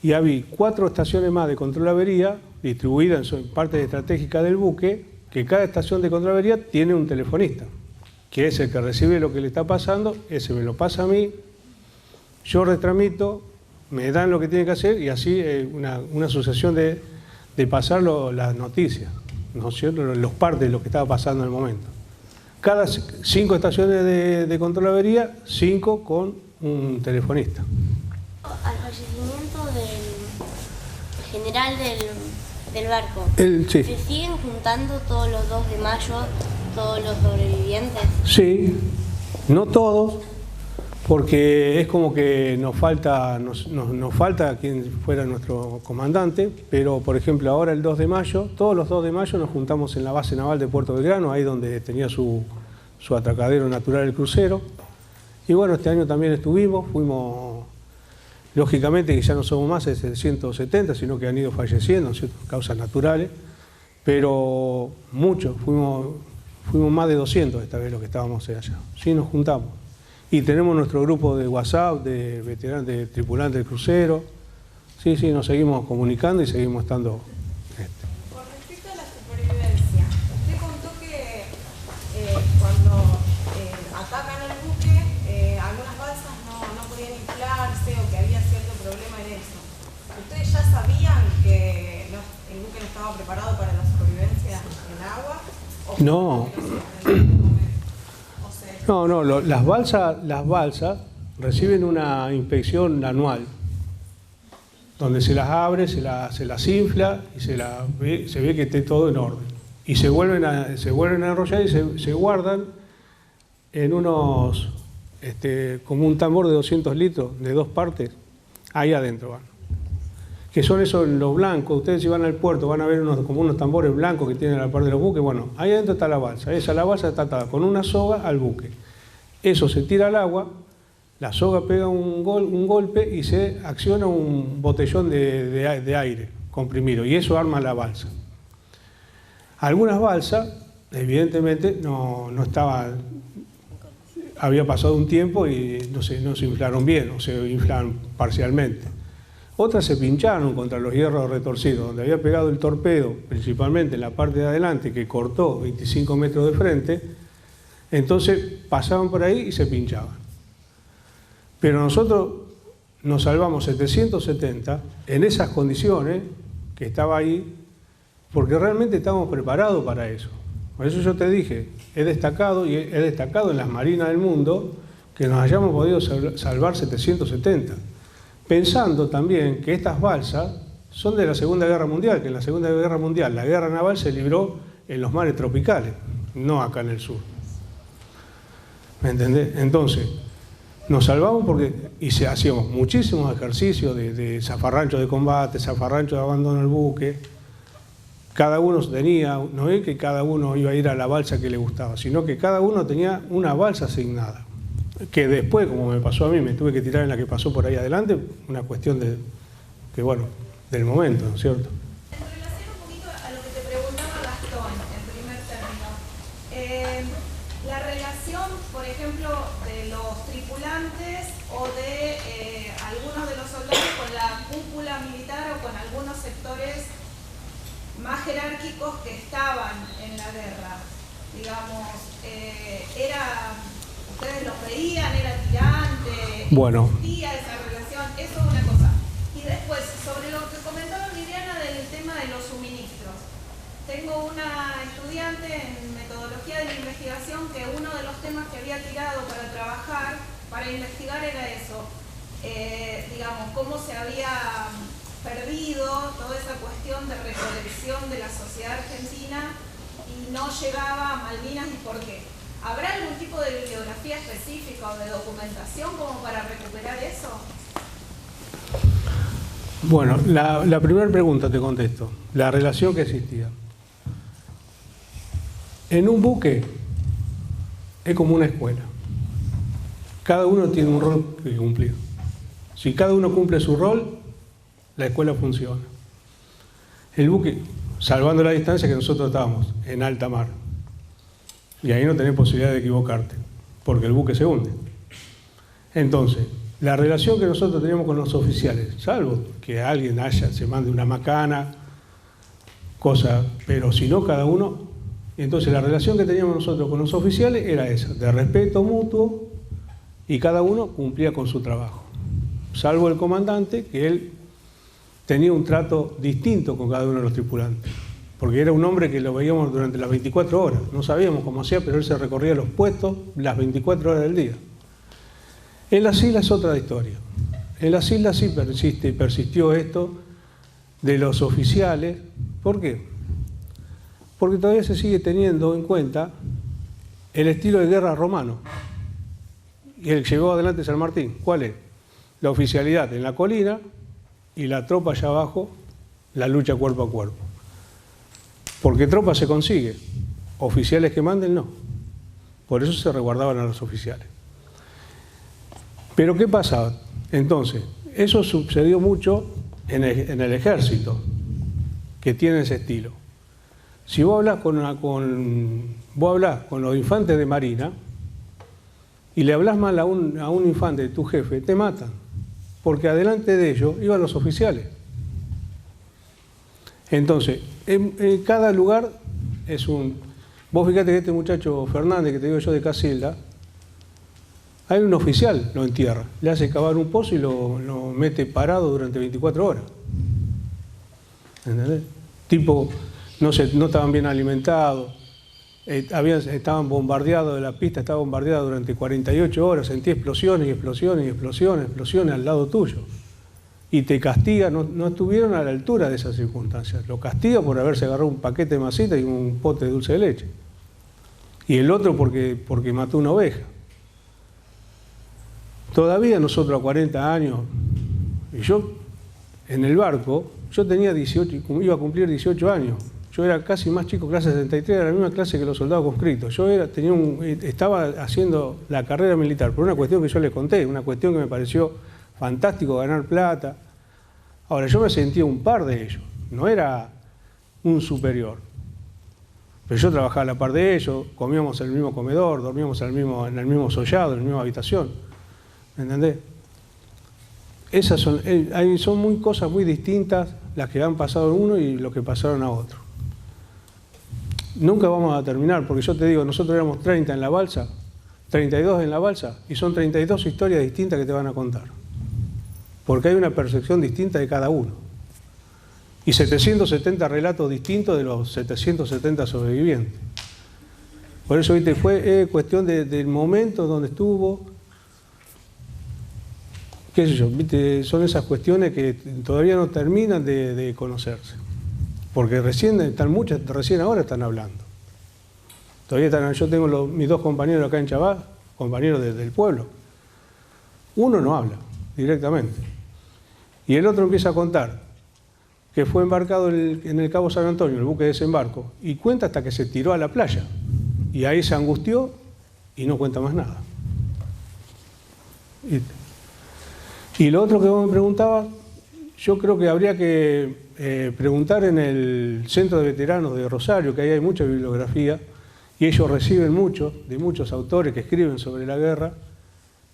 Y había 4 estaciones más de control de avería, distribuidas en partes estratégicas del buque, que cada estación de control de avería tiene un telefonista, que es el que recibe lo que le está pasando, ese me lo pasa a mí, yo retramito me dan lo que tienen que hacer y así una sucesión de pasar las noticias, ¿no es cierto? Los partes de lo que estaba pasando en el momento. Cada 5 estaciones de control de avería, 5 con un telefonista. Al fallecimiento del general del barco, Sí. ¿se siguen juntando todos los 2 de mayo, todos los sobrevivientes? Sí, no todos, porque es como que nos falta quien fuera nuestro comandante, pero por ejemplo ahora el 2 de mayo, todos los 2 de mayo nos juntamos en la base naval de Puerto Belgrano, ahí donde tenía su atracadero natural el crucero. Y bueno, este año también fuimos, lógicamente que ya no somos más de 170, sino que han ido falleciendo, ¿cierto? Causas naturales, pero muchos, fuimos más de 200 esta vez los que estábamos allá. Sí, nos juntamos. Y tenemos nuestro grupo de WhatsApp, de veteranos, de tripulantes del crucero. Sí, nos seguimos comunicando y seguimos estando. Con respecto a la supervivencia, usted contó que cuando atacan el buque, algunas balsas no podían inflarse o que había cierto problema en eso. ¿Ustedes ya sabían que el buque no estaba preparado para la supervivencia en el agua? No. No, las balsas reciben una inspección anual, donde se las abre, se las infla y se ve que esté todo en orden. Y se vuelven a enrollar y se guardan en unos, como un tambor de 200 litros, de 2 partes, ahí adentro van. Que son esos los blancos. Ustedes si van al puerto van a ver como unos tambores blancos que tienen a la parte de los buques. Bueno, ahí adentro está la balsa. La balsa está atada con una soga al buque. Eso se tira al agua, la soga pega un golpe y se acciona un botellón de aire comprimido y eso arma la balsa. Algunas balsas, evidentemente, no estaban, había pasado un tiempo y no se inflaron bien o se inflaron parcialmente. Otras se pincharon contra los hierros retorcidos, donde había pegado el torpedo, principalmente en la parte de adelante, que cortó 25 metros de frente, entonces pasaban por ahí y se pinchaban. Pero nosotros nos salvamos 770 en esas condiciones que estaba ahí, porque realmente estábamos preparados para eso. Por eso yo te dije, he destacado en las marinas del mundo que nos hayamos podido salvar 770. Pensando también que estas balsas son de la Segunda Guerra Mundial, que en la Segunda Guerra Mundial la guerra naval se libró en los mares tropicales, no acá en el sur. ¿Me entendés? Entonces, nos salvamos porque hacíamos muchísimos ejercicios de zafarrancho de combate, zafarrancho de abandono del buque. Cada uno tenía, no es que cada uno iba a ir a la balsa que le gustaba, sino que cada uno tenía una balsa asignada. Que después, como me pasó a mí, me tuve que tirar en la que pasó por ahí adelante, una cuestión del momento, ¿no es cierto? En relación un poquito a lo que te preguntaba Gastón, en primer término, la relación, por ejemplo, de los tripulantes o de algunos de los soldados con la cúpula militar o con algunos sectores más jerárquicos que estaban en la guerra, digamos, ¿ustedes los veían? ¿Era tirante? Bueno. ¿Existía esa relación? Eso es una cosa. Y después, sobre lo que comentaba Liliana del tema de los suministros. Tengo una estudiante en metodología de la investigación que uno de los temas que había tirado para trabajar, para investigar era eso. Digamos, cómo se había perdido toda esa cuestión de recolección de la sociedad argentina y no llegaba a Malvinas y por qué. ¿Habrá algún tipo de bibliografía específica o de documentación como para recuperar eso? Bueno, la primera pregunta te contesto. La relación que existía. En un buque es como una escuela. Cada uno tiene un rol que cumplir. Si cada uno cumple su rol, la escuela funciona. El buque, salvando la distancia que nosotros estábamos, en alta mar. Y ahí no tenés posibilidad de equivocarte, porque el buque se hunde. Entonces, la relación que nosotros teníamos con los oficiales, salvo que alguien se mande una macana, pero si no, cada uno. Entonces, la relación que teníamos nosotros con los oficiales era esa, de respeto mutuo, y cada uno cumplía con su trabajo. salvo el comandante, que él tenía un trato distinto con cada uno de los tripulantes, porque era un hombre que lo veíamos durante las 24 horas, no sabíamos cómo hacía, pero él se recorría los puestos las 24 horas del día. En las islas es otra historia. En las islas sí persistió esto de los oficiales. ¿Por qué? Porque todavía se sigue teniendo en cuenta el estilo de guerra romano, y el que llevó adelante San Martín. ¿Cuál es? La oficialidad en la colina y la tropa allá abajo, la lucha cuerpo a cuerpo. Porque tropa se consigue, oficiales que manden no. Por eso se resguardaban a los oficiales. Pero ¿qué pasaba? Entonces, eso sucedió mucho en el ejército, que tiene ese estilo. Si vos hablas con los infantes de marina y le hablas mal a un infante de tu jefe, te matan, porque adelante de ellos iban los oficiales. Entonces, en cada lugar es un... Vos fíjate que este muchacho Fernández, que te digo yo de Casilda, hay un oficial, lo entierra, le hace cavar un pozo y lo mete parado durante 24 horas. ¿Entendés? Tipo, no estaban bien alimentados, estaban bombardeados de la pista, estaba bombardeada durante 48 horas, sentí explosiones y explosiones y explosiones al lado tuyo. Y te castiga, no estuvieron a la altura de esas circunstancias. Lo castiga por haberse agarrado un paquete de masita y un pote de dulce de leche. Y el otro porque mató una oveja. Todavía nosotros a 40 años, y yo en el barco, yo tenía 18, iba a cumplir 18 años. Yo era casi más chico, clase 73, era la misma clase que los soldados conscriptos. Yo estaba haciendo la carrera militar por una cuestión que yo les conté, una cuestión que me pareció fantástico, ganar plata. Ahora, yo me sentía un par de ellos, no era un superior. Pero yo trabajaba a la par de ellos, comíamos en el mismo comedor, dormíamos en el mismo sollado, en la misma habitación. ¿Me entendés? Esas son cosas muy distintas las que han pasado a uno y lo que pasaron a otro. Nunca vamos a terminar, porque yo te digo, nosotros éramos 30 en la balsa, 32 en la balsa, y son 32 historias distintas que te van a contar. Porque hay una percepción distinta de cada uno. Y 770 relatos distintos de los 770 sobrevivientes. Por eso, ¿viste? Fue cuestión del momento donde estuvo. ¿Qué sé yo? ¿Viste? Son esas cuestiones que todavía no terminan de conocerse. Porque recién ahora están hablando. Todavía yo tengo mis dos compañeros acá en Chavás, compañeros del pueblo. Uno no habla directamente. Y el otro empieza a contar que fue embarcado en el Cabo San Antonio, el buque de desembarco, y cuenta hasta que se tiró a la playa. Y ahí se angustió y no cuenta más nada. Y lo otro que vos me preguntabas, yo creo que habría que preguntar en el Centro de Veteranos de Rosario, que ahí hay mucha bibliografía, y ellos reciben mucho, de muchos autores que escriben sobre la guerra,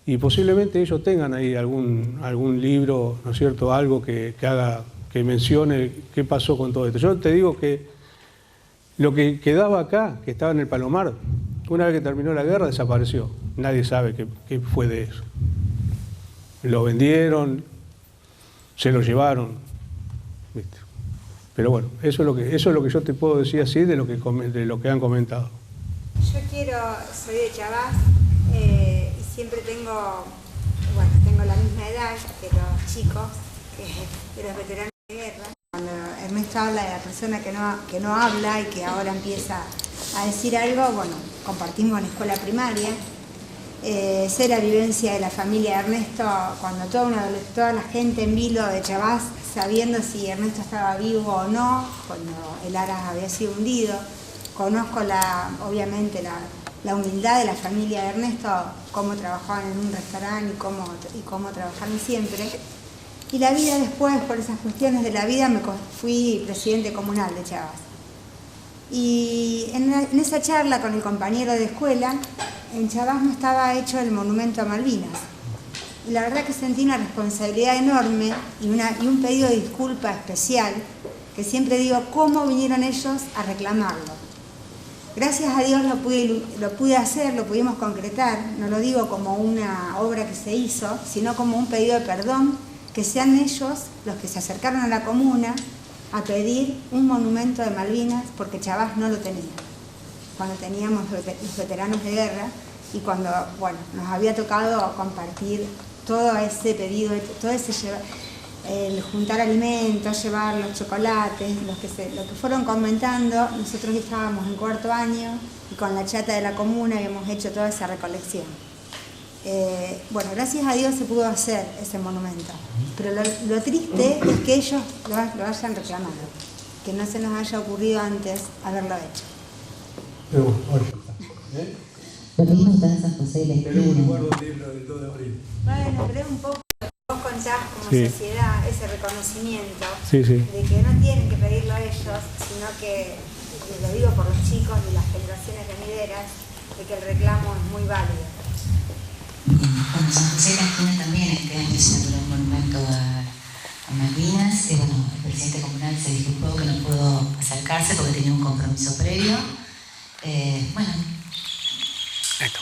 y posiblemente ellos tengan ahí algún libro, ¿no es cierto?, algo que mencione qué pasó con todo esto. Yo te digo que lo que quedaba acá, que estaba en el Palomar, una vez que terminó la guerra desapareció. Nadie sabe qué fue de eso. Lo vendieron, se lo llevaron, ¿viste? Pero bueno, eso es lo que yo te puedo decir así de lo que han comentado. Yo soy de Chavás y siempre tengo la misma edad que los chicos, de los veteranos de guerra. Cuando Ernesto habla de la persona que no habla y que ahora empieza a decir algo, bueno, compartimos la escuela primaria. Sé la vivencia de la familia de Ernesto cuando toda la gente en vilo de Chavás, sabiendo si Ernesto estaba vivo o no, cuando el Aras había sido hundido. Conozco obviamente la humildad de la familia de Ernesto, cómo trabajaban en un restaurante y cómo trabajaron siempre. Y la vida después, por esas cuestiones de la vida, fui presidente comunal de Chavás. Y en esa charla con el compañero de escuela, en Chavás no estaba hecho el monumento a Malvinas. Y la verdad que sentí una responsabilidad enorme y un pedido de disculpa especial, que siempre digo, ¿cómo vinieron ellos a reclamarlo? Gracias a Dios lo pude hacer, lo pudimos concretar. No lo digo como una obra que se hizo, sino como un pedido de perdón, que sean ellos los que se acercaron a la comuna a pedir un monumento de Malvinas, porque Chavás no lo tenía. Cuando teníamos los veteranos de guerra y cuando, bueno, nos había tocado compartir todo ese pedido, todo ese el juntar alimentos, llevar los chocolates, lo que fueron comentando. Nosotros estábamos en 4º año y con la chata de la comuna habíamos hecho toda esa recolección. Bueno, gracias a Dios se pudo hacer ese monumento, pero lo triste es que ellos lo hayan reclamado, que no se nos haya ocurrido antes haberlo hecho. Pero bueno, Lo mismo está en San José de la Esquina. Tenemos un lugar donde ir el 2 de abril. Bueno, pero es un poco vos contás como sociedad ese reconocimiento de que no tienen que pedirlo ellos, sino que, y lo digo por los chicos de las generaciones venideras, de que el reclamo es muy válido. Bueno, San José de la Esquina también este año se inauguró un monumento a Malvinas. Bueno, el presidente comunal se disculpó que no pudo acercarse porque tenía un compromiso previo. Bueno,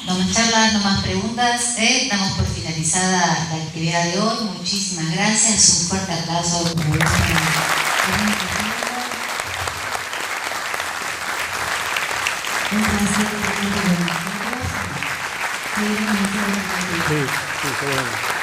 no más charlas, no más preguntas. Damos por finalizada la actividad de hoy. Muchísimas gracias. Un fuerte aplauso. sí, seguramente.